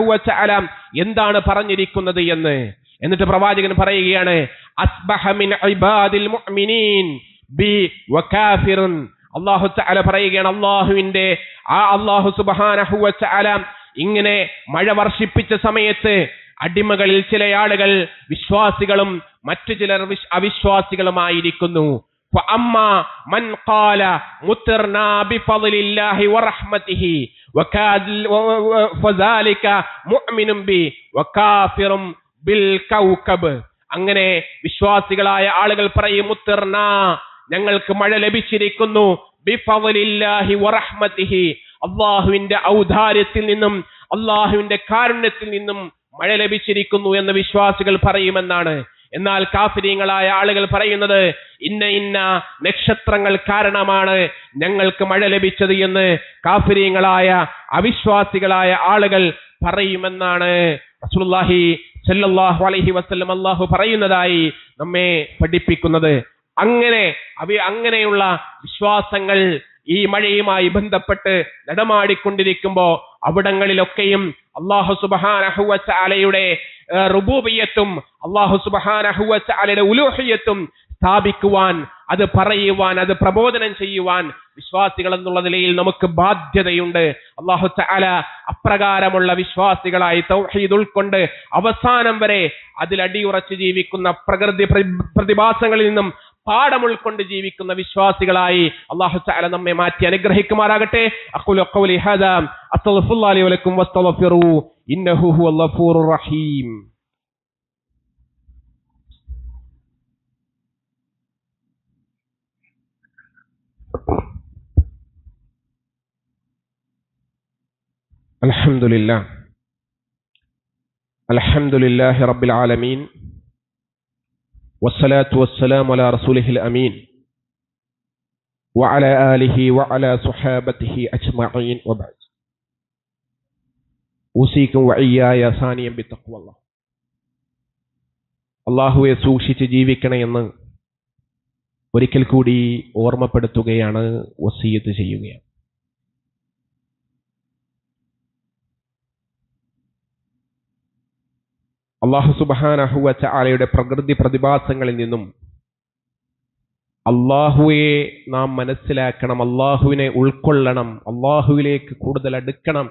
വതആല എന്താണ് പറഞ്ഞിരിക്കുന്നത് എന്ന്? എന്നിട്ട് പ്രവാചകൻ പറയുകയാണ്, അസ്ബഹ മിൻ ഇബാദിൽ മുഅ്മിനീൻ ബി വകാഫിറുൻ. അല്ലാഹു തആല പറയുകയാണ്, അല്ലാഹു സുബ്ഹാനഹു വതആല ഇങ്ങനെ മഴ വർഷിപ്പിച്ച സമയത്ത് അടിമകളിൽ ചില ആളുകൾ വിശ്വാസികളും മറ്റു ചിലർ അവിശ്വാസികളുമായിരിക്കുന്നു. فأما من قال مطرنا بفضل الله ورحمته فذلك مؤمن بي وكافر بالكوكب. അങ്ങനെ വിശ്വാസികളായ ആളുകൾ പറയും, മുത്തർന, ഞങ്ങൾക്ക് മഴ ലഭിച്ചിരിക്കുന്നു, ബിഫളില്ലാഹി വറഹ്മതിഹി, അല്ലാഹുവിന്റെ ഔദാര്യത്തിൽ നിന്നും അല്ലാഹുവിന്റെ കാരുണ്യത്തിൽ നിന്നും മഴ ലഭിച്ചിരിക്കുന്നു എന്ന് വിശ്വാസികൾ പറയുമെന്നാണ്. എന്നാൽ കാഫിരീങ്ങളായ ആളുകൾ പറയുന്നത്, ഇന്ന നക്ഷത്രങ്ങൾ കാരണമാണ് ഞങ്ങൾക്ക് മഴ ലഭിച്ചത് എന്ന് കാഫിരീങ്ങളായ അവിശ്വാസികളായ ആളുകൾ പറയുമെന്നാണ് റസൂലുള്ളാഹി സല്ലല്ലാഹു അലൈഹി വസല്ലം അല്ലാഹു പറയുന്നതായി നമ്മെ പഠിപ്പിക്കുന്നത്. അങ്ങനെയുള്ള വിശ്വാസങ്ങൾ ഈ മഴയുമായി ബന്ധപ്പെട്ട് നടമാടിക്കൊണ്ടിരിക്കുമ്പോ അവിടങ്ങളിലൊക്കെയും അല്ലാഹു സുബ്ഹാനഹു വ തആലയുടെ റുബൂബിയ്യത്തും അല്ലാഹു സുബ്ഹാനഹു വ തആലയുടെ ഉലൂഹിയ്യത്തും സ്ഥാപിക്കുവാൻ, അത് പറയുവാൻ, അത് പ്രബോധനം ചെയ്യുവാൻ വിശ്വാസികൾ എന്നുള്ള നിലയിൽ നമുക്ക് ബാധ്യതയുണ്ട്. അല്ലാഹു തആല അപ്രകാരമുള്ള വിശ്വാസികളായി തൗഹീദ് ഉൾക്കൊണ്ട് അവസാനം വരെ അതിൽ അടിയുറച്ച് ജീവിക്കുന്ന പ്രകൃതി പ്രതിഭാസങ്ങളിൽ നിന്നും പാഠം ഉൾക്കൊണ്ട് ജീവിക്കുന്ന വിശ്വാസികളായി അല്ലാഹു തആല നമ്മെ മാറ്റി അനുഗ്രഹിക്കുമാറാകട്ടെ. അഖൂലു ഖൗലി ഹാദാ അസ്തഗ്ഫിറുല്ലാഹി ലി വലക്കും വസ്തഗ്ഫിറൂ ഇന്നഹു ഹുവൽ ഗഫൂറുർ റഹീം. അൽഹംദുലില്ലാഹി റബ്ബിൽ ആലമീൻ വസ്സലാത്തു വസ്സലാമു അലാ റസൂലിഹിൽ അമീൻ വഅലാ ആലിഹി വഅലാ സ്വഹാബത്തിഹി അജ്മഈൻ വബഅദ്. ഊസീകും വഇയ്യായ സാനിയം ബിത്തഖ്വല്ലാഹ്. അല്ലാഹുവെ സൂക്ഷിച്ച് ജീവിക്കണമെന്ന് ഒരിക്കൽ കൂടി ഓർമ്മപ്പെടുത്തുകയാണ്, വസിയത്ത് ചെയ്യുകയാണ്. അല്ലാഹു സുബ്ഹാനഹു വ തആലയുടെ പ്രകൃതി പ്രതിഭാസങ്ങളിൽ നിന്നും അല്ലാഹുവെ നാം മനസ്സിലാക്കണം, അല്ലാഹുവിനെ ഉൾക്കൊള്ളണം, അല്ലാഹുവിലേക്ക് കൂടുതൽ അടുക്കണം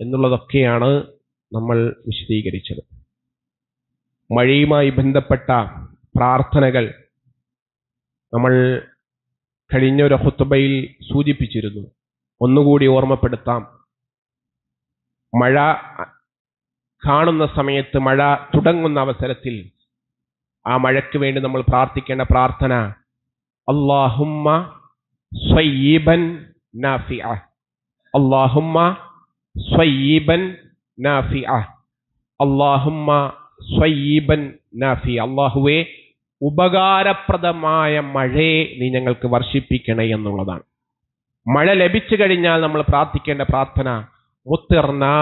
എന്നുള്ളതൊക്കെയാണ് നമ്മൾ വിശദീകരിച്ചത്. മഴയുമായി ബന്ധപ്പെട്ട പ്രാർത്ഥനകൾ നമ്മൾ കഴിഞ്ഞൊരു ഖുത്ബയിൽ സൂചിപ്പിച്ചിരുന്നു. ഒന്നുകൂടി ഓർമ്മപ്പെടുത്താം. മഴ കാണുന്ന സമയത്ത്, മഴ തുടങ്ങുന്ന അവസരത്തിൽ ആ മഴയ്ക്ക് വേണ്ടി നമ്മൾ പ്രാർത്ഥിക്കേണ്ട പ്രാർത്ഥന അല്ലാഹുമ്മ സ്വയ്യിബൻ നാഫിഅ, അല്ലാഹുമ്മ സ്വയ്യിബൻ നാഫിഅ, അല്ലാഹുമ്മ സ്വയ്യിബൻ നാഫിഅ. അല്ലാഹുവേ, ഉപകാരപ്രദമായ മഴയെ നീ ഞങ്ങൾക്ക് വർഷിപ്പിക്കണേ എന്നുള്ളതാണ്. മഴ ലഭിച്ചു കഴിഞ്ഞാൽ നമ്മൾ പ്രാർത്ഥിക്കേണ്ട പ്രാർത്ഥന മുത്തിർനാ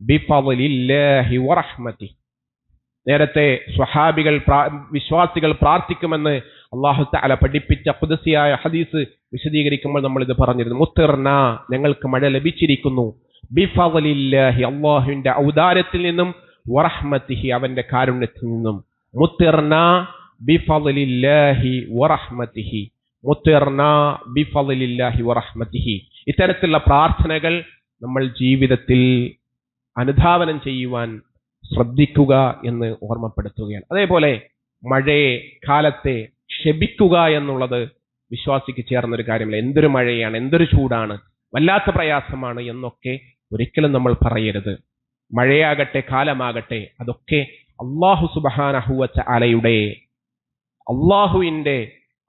ബിഫളില്ലാഹി വറഹ്മതി. നേരത്തെ സ്വഹാബികൾ, വിശ്വാസികൾ പ്രാർത്ഥിക്കുമെന്ന് അല്ലാഹു തആല പഠിപ്പിച്ച ഖുദ്സിയായ ഹദീസ് വിശദീകരിക്കുമ്പോൾ നമ്മൾ ഇത് പറഞ്ഞിരുന്നു. മുത്തിർനാ, ഞങ്ങൾക്ക് മഴ ലഭിച്ചിരിക്കുന്നു, ബിഫളില്ലാഹി, അല്ലാഹുവിന്റെ ഔദാര്യത്തിൽ നിന്നും, വറഹ്മതിഹി, അവന്റെ കാരുണ്യത്തിൽ നിന്നും. മുത്തിർനാ ബിഫളില്ലാഹി വറഹ്മതിഹി, മുത്തിർനാ ബിഫളില്ലാഹി വറഹ്മതിഹി. ഇത്തരത്തിലുള്ള പ്രാർത്ഥനകൾ നമ്മൾ ജീവിതത്തിൽ അനുധാവനം ചെയ്യുവാൻ ശ്രദ്ധിക്കുക എന്ന് ഓർമ്മപ്പെടുത്തുകയാണ്. അതേപോലെ മഴയെ, കാലത്തെ ക്ഷമിക്കുക എന്നുള്ളത് വിശ്വാസിക്ക് ചേർന്നൊരു കാര്യമല്ല. എന്തൊരു മഴയാണ്, എന്തൊരു ചൂടാണ്, വല്ലാത്ത പ്രയാസമാണ് എന്നൊക്കെ ഒരിക്കലും നമ്മൾ പറയരുത്. മഴയാകട്ടെ കാലമാകട്ടെ അതൊക്കെ അല്ലാഹു സുബ്ഹാനഹു വ തആലയുടെ, അള്ളാഹുവിന്റെ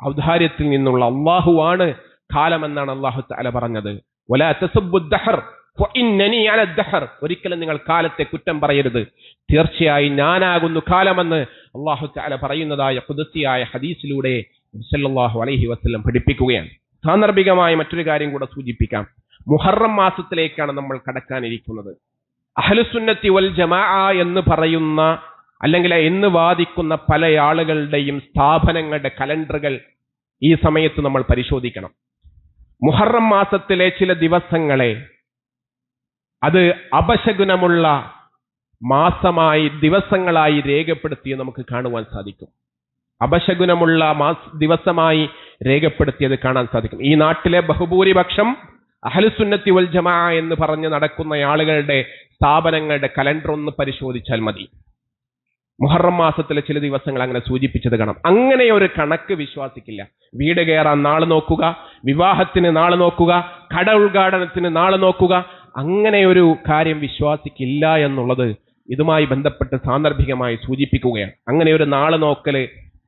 ഔദാര്യത്തിൽ നിന്നുള്ള, അള്ളാഹുവാണ് കാലമെന്നാണ് അല്ലാഹു തആല പറഞ്ഞത്. വലാ തസബ്ബുദ്ദഹർ ഫഇന്നനി അല അദ്ദഹർ, ഒരിക്കലും നിങ്ങൾ കാലത്തെ കുറ്റം പറയരുത്, തീർച്ചയായും ഞാനാകുന്നു കാലമെന്ന് അല്ലാഹു തആല പറയുന്നതായ ഖുദ്സിയായ ഹദീസിലൂടെ സല്ലല്ലാഹു അലൈഹി വസല്ലം പഠിപ്പിക്കുകയാണ്. സാന്ദർഭികമായ മറ്റൊരു കാര്യം കൂടെ സൂചിപ്പിക്കാം. മുഹറം മാസത്തിലേക്കാണ് നമ്മൾ കടക്കാനിരിക്കുന്നത്. അഹ്ലുസുന്നത്തി വൽ ജമാഅ എന്ന് പറയുന്ന, അല്ലെങ്കിൽ എന്ന് വാദിക്കുന്ന പല ആളുകളുടെയും സ്ഥാപനങ്ങളുടെ കലണ്ടറുകൾ ഈ സമയത്ത് നമ്മൾ പരിശോധിക്കണം. മുഹറം മാസത്തിലെ ചില ദിവസങ്ങളെ അത് അപശകുനമുള്ള മാസമായി, ദിവസങ്ങളായി രേഖപ്പെടുത്തിയത് നമുക്ക് കാണുവാൻ സാധിക്കും. അപശകുനമുള്ള ദിവസമായി രേഖപ്പെടുത്തിയത് കാണാൻ സാധിക്കും. ഈ നാട്ടിലെ ബഹുഭൂരിപക്ഷം അഹ്ലുസുന്നത്തി വൽ ജമാഅ എന്ന് പറഞ്ഞ് നടക്കുന്ന ആളുകളുടെ സ്ഥാപനങ്ങളുടെ കലണ്ടർ ഒന്ന് പരിശോധിച്ചാൽ മതി. മുഹറം മാസത്തിലെ ചില ദിവസങ്ങൾ അങ്ങനെ സൂചിപ്പിച്ചത് കാണാം. അങ്ങനെ ഒരു കണക്ക് വിശ്വാസിക്കില്ല. വീട് കയറാൻ നാളെ നോക്കുക, വിവാഹത്തിന് നാളെ നോക്കുക, കട ഉദ്ഘാടനത്തിന് നാളെ നോക്കുക, അങ്ങനെ ഒരു കാര്യം വിശ്വാസിക്കില്ല എന്നുള്ളത് ഇതുമായി ബന്ധപ്പെട്ട് സാന്ദർഭികമായി സൂചിപ്പിക്കുകയാണ്. അങ്ങനെ ഒരു നാളെ നോക്കല്,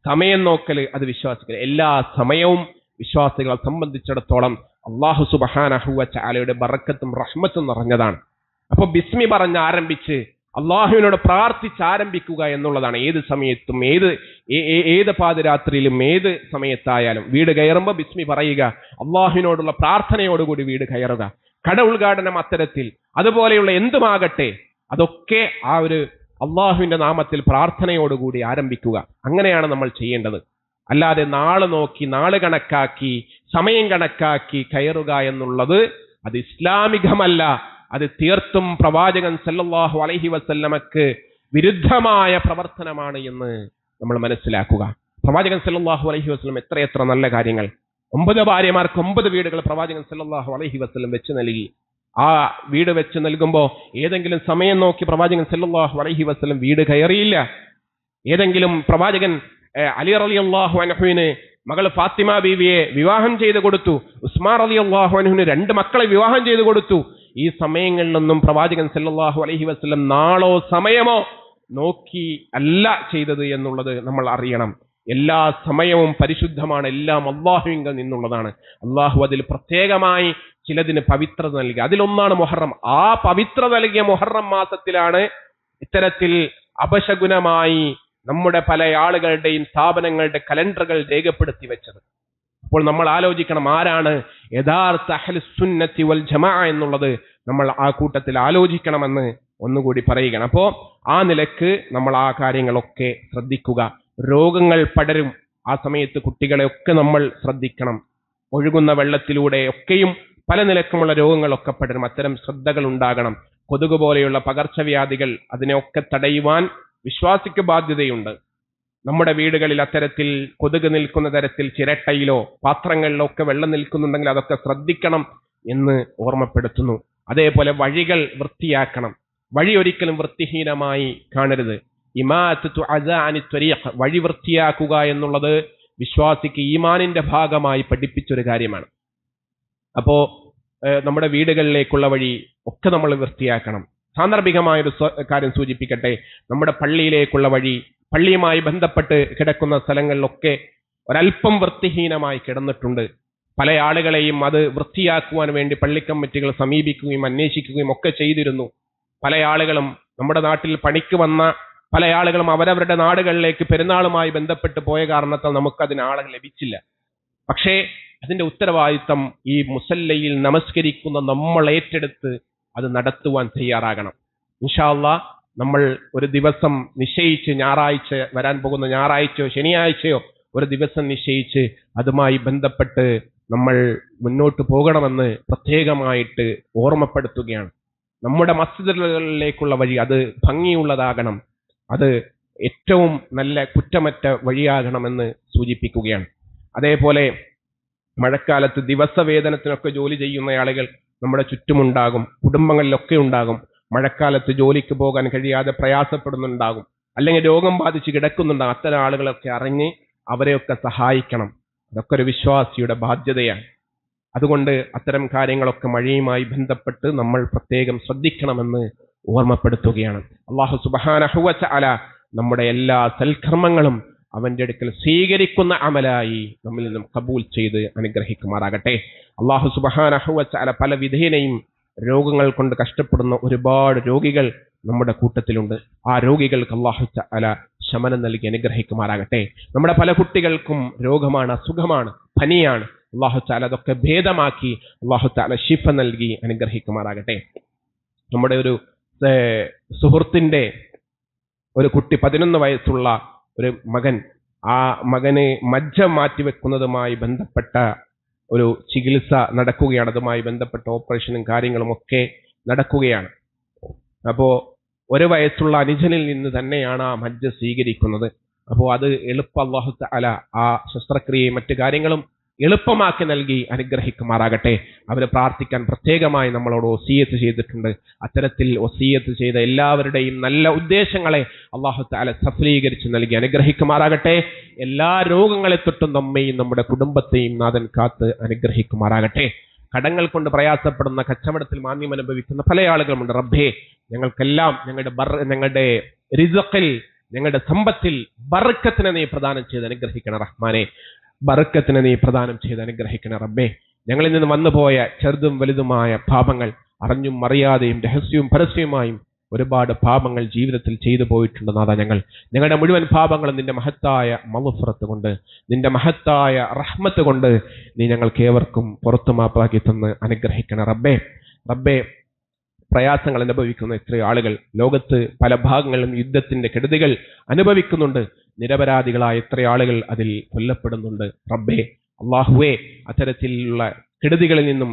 സമയം നോക്കല് അത് വിശ്വാസിക്കില്ല. എല്ലാ സമയവും വിശ്വാസികളെ സംബന്ധിച്ചിടത്തോളം അല്ലാഹു സുബ്ഹാനഹു വ തആലയുടെ ബറക്കത്തും റഹ്മത്തും നിറഞ്ഞതാണ്. അപ്പൊ ബിസ്മി പറഞ്ഞ് ആരംഭിച്ച് അള്ളാഹുവിനോട് പ്രാർത്ഥിച്ച് ആരംഭിക്കുക എന്നുള്ളതാണ്. ഏത് സമയത്തും, ഏത് പാതിരാത്രിയിലും, ഏത് സമയത്തായാലും വീട് കയറുമ്പോൾ ബിസ്മി പറയുക, അള്ളാഹുവിനോടുള്ള പ്രാർത്ഥനയോടുകൂടി വീട് കയറുക. കട ഉദ്ഘാടനം അത്തരത്തിൽ, അതുപോലെയുള്ള എന്തുമാകട്ടെ അതൊക്കെ ആ ഒരു അള്ളാഹുവിന്റെ നാമത്തിൽ പ്രാർത്ഥനയോടുകൂടി ആരംഭിക്കുക. അങ്ങനെയാണ് നമ്മൾ ചെയ്യേണ്ടത്. അല്ലാതെ നാളെ നോക്കി, നാള് കണക്കാക്കി, സമയം കണക്കാക്കി കയറുക എന്നുള്ളത് അത് ഇസ്ലാമികമല്ല. അത് തീർത്തും പ്രവാചകൻ സല്ലല്ലാഹു അലൈഹി വസല്ലമക്ക് വിരുദ്ധമായ പ്രവർത്തനമാണ് എന്ന് നമ്മൾ മനസ്സിലാക്കുക. പ്രവാചകൻ സല്ലല്ലാഹു അലൈഹി വസല്ലം എത്രയെത്ര നല്ല കാര്യങ്ങൾ, 9 ഭാര്യമാർക്ക് 9 വീടുകൾ പ്രവാചകൻ സല്ലല്ലാഹു അലൈഹി വസല്ലം വെച്ച് നൽകി. ആ വീട് വെച്ച് നൽകുമ്പോൾ ഏതെങ്കിലും സമയം നോക്കി പ്രവാചകൻ സല്ലല്ലാഹു അലൈഹി വസല്ലം വീട് കയറിയില്ല. ഏതെങ്കിലും പ്രവാചകൻ അലി റളിയല്ലാഹു അൻഹുവിന് മകൾ ഫാത്തിമ ബീവിയെ വിവാഹം ചെയ്തു കൊടുത്തു, ഉസ്മാൻ റളിയല്ലാഹു അൻഹുവിന് 2 മക്കളെ വിവാഹം ചെയ്തു കൊടുത്തു. ഈ സമയങ്ങളിലൊന്നും പ്രവാചകൻ സല്ലല്ലാഹു അലൈഹി വസല്ലം നാളോ സമയമോ നോക്കി അല്ല ചെയ്തത് എന്നുള്ളത് നമ്മൾ അറിയണം. എല്ലാ സമയവും പരിശുദ്ധമാണ്, എല്ലാം അല്ലാഹുവിൽ നിന്നുള്ളതാണ്. അല്ലാഹു അതിൽ പ്രത്യേകമായി ചിലതിന് പവിത്രത നൽകി. അതിലൊന്നാണ് മുഹറം. ആ പവിത്രത നൽകിയ മുഹറം മാസത്തിലാണ് ഇത്തരത്തിൽ അപശകുനമായി നമ്മുടെ പല ആളുകളുടെയും സ്ഥാപനങ്ങളുടെ കലണ്ടറുകൾ രേഖപ്പെടുത്തി വെച്ചത്. അപ്പോൾ നമ്മൾ ആലോചിക്കണം, ആരാണ് യഥാർത്ഥ അഹ്ലുസുന്നത്തി വൽ ജമാഅ എന്നുള്ളത് നമ്മൾ ആ കൂട്ടത്തിൽ ആലോചിക്കണമെന്ന് ഒന്നുകൂടി പറയുകയാണ്. അപ്പോൾ ആ നിലക്ക് നമ്മൾ ആ കാര്യങ്ങളൊക്കെ ശ്രദ്ധിക്കുക. രോഗങ്ങൾ പടരും. ആ സമയത്ത് കുട്ടികളെ ഒക്കെ നമ്മൾ ശ്രദ്ധിക്കണം. ഒഴുകുന്ന വെള്ളത്തിലൂടെ ഒക്കെയും പല നിലക്കുമുള്ള രോഗങ്ങളൊക്കെ പടരും. അത്തരം ശ്രദ്ധകൾ ഉണ്ടാകണം. കൊതുക് പോലെയുള്ള പകർച്ചവ്യാധികൾ, അതിനെയൊക്കെ തടയുവാൻ വിശ്വാസിക്ക് ബാധ്യതയുണ്ട്. നമ്മുടെ വീടുകളിൽ അത്തരത്തിൽ കൊതുക് നിൽക്കുന്ന തരത്തിൽ ചിരട്ടയിലോ പാത്രങ്ങളിലോ ഒക്കെ വെള്ളം നിൽക്കുന്നുണ്ടെങ്കിൽ അതൊക്കെ ശ്രദ്ധിക്കണം എന്ന് ഓർമ്മപ്പെടുത്തുന്നു. അതേപോലെ വഴികൾ വൃത്തിയാക്കണം. വഴി ഒരിക്കലും വൃത്തിഹീനമായി കാണരുത്. ഇമാഅത്തു അദാ അനി ത്വരീഖ്, വഴി വൃത്തിയാക്കുക എന്നുള്ളത് വിശ്വാസിക്ക് ഈമാനിന്റെ ഭാഗമായി പഠിപ്പിച്ചൊരു കാര്യമാണ്. അപ്പോ നമ്മുടെ വീടുകളിലേക്കുള്ള വഴി ഒക്കെ നമ്മൾ വൃത്തിയാക്കണം. സാന്ദർഭികമായൊരു കാര്യം സൂചിപ്പിക്കട്ടെ. നമ്മുടെ പള്ളിയിലേക്കുള്ള വഴി, പള്ളിയുമായി ബന്ധപ്പെട്ട് കിടക്കുന്ന സ്ഥലങ്ങളിലൊക്കെ ഒരല്പം വൃത്തിഹീനമായി കിടന്നിട്ടുണ്ട്. പല ആളുകളെയും അത് വൃത്തിയാക്കുവാൻ വേണ്ടി പള്ളി കമ്മിറ്റികൾ സമീപിക്കുകയും അന്വേഷിക്കുകയും ഒക്കെ ചെയ്തിരുന്നു. പല ആളുകളും നമ്മുടെ നാട്ടിൽ പണിക്ക് വന്ന പല ആളുകളും അവരവരുടെ നാടുകളിലേക്ക് പെരുന്നാളുമായി ബന്ധപ്പെട്ട് പോയ കാരണത്താൽ നമുക്കതിന് ആളെ ലഭിച്ചില്ല. പക്ഷേ അതിന്റെ ഉത്തരവാദിത്തം ഈ മുസല്ലയിൽ നമസ്കരിക്കുന്ന നമ്മൾ ഏറ്റെടുത്ത് അത് നടത്തുവാൻ തയ്യാറാകണം. ഇൻഷാ അല്ലാഹ് നമ്മൾ ഒരു ദിവസം നിശ്ചയിച്ച്, ഞായറാഴ്ച വരാൻ പോകുന്ന ഞായറാഴ്ചയോ ശനിയാഴ്ചയോ ഒരു ദിവസം നിശ്ചയിച്ച് അതുമായി ബന്ധപ്പെട്ട് നമ്മൾ മുന്നോട്ട് പോകണമെന്ന് പ്രത്യേകമായിട്ട് ഓർമ്മപ്പെടുത്തുകയാണ്. നമ്മുടെ മസ്ജിദുകളിലേക്കുള്ള വഴി അത് ഭംഗിയുള്ളതാകണം, അത് ഏറ്റവും നല്ല കുറ്റമറ്റ വഴിയാകണമെന്ന് സൂചിപ്പിക്കുകയാണ്. അതേപോലെ മഴക്കാലത്ത് ദിവസവേതനത്തിനൊക്കെ ജോലി ചെയ്യുന്ന ആളുകൾ നമ്മുടെ ചുറ്റുമുണ്ടാകും, കുടുംബങ്ങളിലൊക്കെ ഉണ്ടാകും. മഴക്കാലത്ത് ജോലിക്ക് പോകാൻ കഴിയാതെ പ്രയാസപ്പെടുന്നുണ്ടാകും, അല്ലെങ്കിൽ രോഗം ബാധിച്ച് കിടക്കുന്നുണ്ടാകും. അത്തരം ആളുകളൊക്കെ അറിഞ്ഞ് അവരെയൊക്കെ സഹായിക്കണം. അതൊക്കെ ഒരു വിശ്വാസിയുടെ ബാധ്യതയാണ്. അതുകൊണ്ട് അത്തരം കാര്യങ്ങളൊക്കെ മഴയുമായി ബന്ധപ്പെട്ട് നമ്മൾ പ്രത്യേകം ശ്രദ്ധിക്കണമെന്ന് ഓർമ്മപ്പെടുത്തുകയാണ്. അല്ലാഹു സുബ്ഹാനഹു വ തആല നമ്മുടെ എല്ലാ സൽക്കർമ്മങ്ങളും അവന്റെ അടുക്കൽ സ്വീകരിക്കുന്ന അമലായി നമ്മിൽ നിന്നും കബൂൽ ചെയ്ത് അനുഗ്രഹിക്കുമാറാകട്ടെ. അല്ലാഹു സുബ്ഹാനഹു വ തആല പല വിധേനയും രോഗങ്ങൾ കൊണ്ട് കഷ്ടപ്പെടുന്ന ഒരുപാട് രോഗികൾ നമ്മുടെ കൂട്ടത്തിലുണ്ട്. ആ രോഗികൾക്ക് അല്ലാഹു തആല ശമനം നൽകി അനുഗ്രഹിക്കുമാറാകട്ടെ. നമ്മുടെ പല കുട്ടികൾക്കും രോഗമാണ്, അസുഖമാണ്, പനിയാണ്. അല്ലാഹു തആല അതൊക്കെ ഭേദമാക്കി അല്ലാഹു തആല ശിഫ നൽകി അനുഗ്രഹിക്കുമാറാകട്ടെ. നമ്മുടെ ഒരു സുഹൃത്തിന്റെ ഒരു കുട്ടി, 11 വയസ്സുള്ള ഒരു മകൻ, ആ മകന് മജ്ജ മാറ്റിവെക്കുന്നതുമായി ബന്ധപ്പെട്ട ഒരു ചികിത്സ നടക്കുകയാണ്. അതുമായി ബന്ധപ്പെട്ട ഓപ്പറേഷനും കാര്യങ്ങളും ഒക്കെ നടക്കുകയാണ്. അപ്പോ 1 വയസ്സുള്ള അനുജനിൽ നിന്ന് തന്നെയാണ് ആ മജ്ജ സ്വീകരിക്കുന്നത്. അപ്പോൾ അത് എളുപ്പം അല്ലാഹു തആല ആ ശസ്ത്രക്രിയയും മറ്റു കാര്യങ്ങളും എളുപ്പമാക്കി നൽകി അനുഗ്രഹിക്കുമാറാകട്ടെ. അവരെ പ്രാർത്ഥിക്കാൻ പ്രത്യേകമായി നമ്മളോട് വസിയത്ത് ചെയ്തിട്ടുണ്ട്. അത്തരത്തിൽ വസിയത്ത് ചെയ്ത എല്ലാവരുടെയും നല്ല ഉദ്ദേശങ്ങളെ അല്ലാഹു തആല സഫലീകരിച്ച് നൽകി അനുഗ്രഹിക്കുമാറാകട്ടെ. എല്ലാ രോഗങ്ങളെ തൊട്ടും നമ്മെയും നമ്മുടെ കുടുംബത്തെയും നാഥൻ കാത്ത് അനുഗ്രഹിക്കുമാറാകട്ടെ. കടങ്ങൾ കൊണ്ട് പ്രയാസപ്പെടുന്ന, കച്ചവടത്തിൽ മാന്ദ്യം അനുഭവിക്കുന്ന പല ആളുകളുമുണ്ട്. റബ്ബേ, ഞങ്ങൾക്കെല്ലാം ഞങ്ങളുടെ റിസ്ഖിൽ, ഞങ്ങളുടെ സമ്പത്തിൽ ബർക്കത്തിനെ നീ പ്രദാനം ചെയ്ത് അനുഗ്രഹിക്കണം റഹ്മാനെ. ബർക്കത്തിനെ നീ പ്രദാനം ചെയ്ത് അനുഗ്രഹിക്കണം റബ്ബേ. ഞങ്ങളിൽ നിന്ന് വന്നുപോയ ചെറുതും വലുതുമായ പാപങ്ങൾ, അറിഞ്ഞും അറിയാതെയും രഹസ്യവും പരസ്യവുമായും ഒരുപാട് പാപങ്ങൾ ജീവിതത്തിൽ ചെയ്തു പോയിട്ടുണ്ട് നാഥ. ഞങ്ങളുടെ മുഴുവൻ പാപങ്ങളും നിന്റെ മഹത്തായ മഗ്ഫിറത്ത് കൊണ്ട്, നിന്റെ മഹത്തായ റഹ്മത്ത് കൊണ്ട് നീ ഞങ്ങൾക്ക് ഏവർക്കും പുറത്തു മാപ്പാക്കി തന്ന് അനുഗ്രഹിക്കണം റബ്ബേ. പ്രയാസങ്ങൾ അനുഭവിക്കുന്ന എത്രയോ ആളുകൾ ലോകത്ത് പല ഭാഗങ്ങളിലും യുദ്ധത്തിന്റെ കെടുതികൾ അനുഭവിക്കുന്നുണ്ട്. നിരപരാധികളായ എത്ര ആളുകൾ അതിൽ കൊല്ലപ്പെടുന്നുണ്ട്. റബ്ബേ, അല്ലാഹുവേ, അത്തരത്തിലുള്ള കെടുതികളിൽ നിന്നും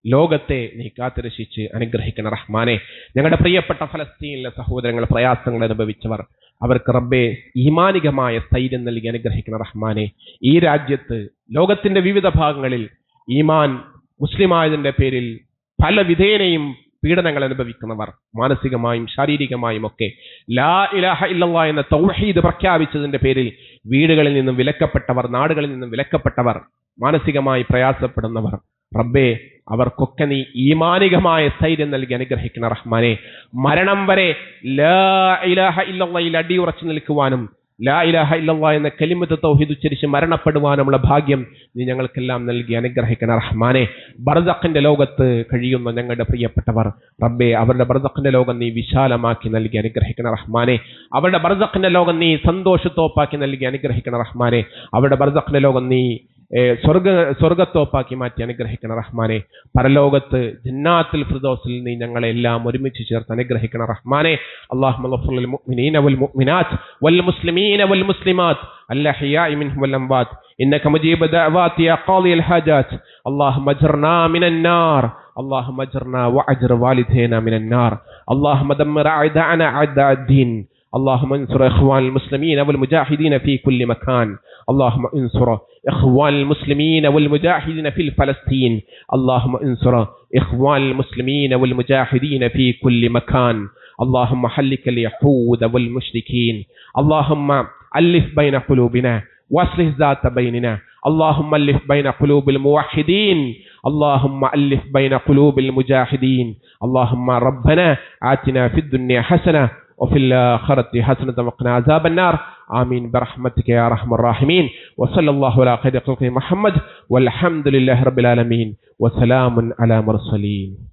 ലോകത്തെ നീ കാത്തുരക്ഷിച്ച് അനുഗ്രഹിക്കണം റഹ്മാനെ. ഞങ്ങളുടെ പ്രിയപ്പെട്ട ഫലസ്തീനിലെ സഹോദരങ്ങൾ പ്രയാസങ്ങൾ അനുഭവിച്ചവർ, അവർക്ക് റബ്ബേ ഈമാനികമായ സ്ഥൈര്യം നൽകി അനുഗ്രഹിക്കണം റഹ്മാനെ. ഈ രാജ്യത്ത് ലോകത്തിന്റെ വിവിധ ഭാഗങ്ങളിൽ ഈമാൻ മുസ്ലിമായതിന്റെ പേരിൽ പല വിധേനയും പീഡനങ്ങൾ അനുഭവിക്കുന്നവർ, മാനസികമായും ശാരീരികമായും ഒക്കെ ലാ ഇലാഹ ഇല്ലല്ലാഹ് എന്ന തൗഹീദ് പ്രഖ്യാപിച്ചതിന്റെ പേരിൽ വീടുകളിൽ നിന്നും വിലക്കപ്പെട്ടവർ, നാടുകളിൽ നിന്നും വിലക്കപ്പെട്ടവർ, മാനസികമായി പ്രയാസപ്പെടുന്നവർ, റബ്ബേ, അവർക്കൊക്കെ നീ ഈമാനികമായ സ്ഥൈര്യം നൽകി അനുഗ്രഹിക്കണം റഹ്മാനെ. മരണം വരെ ലാ ഇലാഹ ഇല്ലല്ലാഹയിൽ അടിയുറച്ചു നിൽക്കുവാനും ലാ ഇലാഹ ഇല്ലല്ലാഹ് എന്ന കലിമത്ത് തൗഹീദ് ഉച്ചരിച്ച് മരണപ്പെടുവാനുമുള്ള ഭാഗ്യം നീ ഞങ്ങൾക്കെല്ലാം നൽകി അനുഗ്രഹിക്കണം റഹ്മാനെ. ബർസഖിന്റെ ലോകത്ത് കഴിയുന്ന ഞങ്ങളുടെ പ്രിയപ്പെട്ടവർ, റബ്ബേ, അവരുടെ ബർസഖിന്റെ ലോകം നീ വിശാലമാക്കി നൽകി അനുഗ്രഹിക്കണം റഹ്മാനെ. അവരുടെ ബർസഖിന്റെ ലോകം നീ സന്തോഷത്തോപ്പാക്കി നൽകി അനുഗ്രഹിക്കണം റഹ്മാനെ. അവരുടെ ബർസഖിന്റെ ലോകം നീ സ്വർഗത്തോപ്പാക്കി മാറ്റി അനുഗ്രഹിക്കണം റഹ്മാനെ. പരലോകത്ത് ജന്നാത്തുൽ ഫിർദൗസിൽ നീ ഞങ്ങളെ എല്ലാം ഒരുമിച്ച് ചേർത്ത് അനുഗ്രഹിക്കണം റഹ്മാനെ. അല്ലാഹുമ്മ ഗ്ഫിർ ലിൽ മുഅ്മിനീന വൽ മുഅ്മിനാത്ത് വൽ മുസ്ലിമീന വൽ മുസ്ലിമാത്ത് അൽഅഹ്യാഇ മിൻഹും വൽ അംവാത്ത് ഇന്നക മുജീബു ദഅവാതി യാ ഖാദിയൽ ഹാജാത്ത്. അല്ലാഹുമ്മ അജ്ർനാ മിനൻ നാർ, اللهم اجرنا واجر والدينا من النار. اللهم دمر اعداءنا اعداء الدين. اللهم انصر اخوان المسلمين والمجاهدين في كل مكان. اللهم انصر اخوان المسلمين والمجاهدين في فلسطين. اللهم انصر اخوان المسلمين والمجاهدين في كل مكان. اللهم حلك اليهود والمشركين. اللهم ألف بين قلوبنا واصلح ذات بيننا اللهم ألف بين قلوب الموحدين اللهم ألف بين قلوب المجاهدين اللهم ربنا آتنا في الدنيا حسنة وفي الآخرة حسنة وقنا عذاب النار آمين برحمتك يا أرحم الراحمين وصلى الله على خير خلقه محمد والحمد لله رب العالمين وسلام على المرسلين.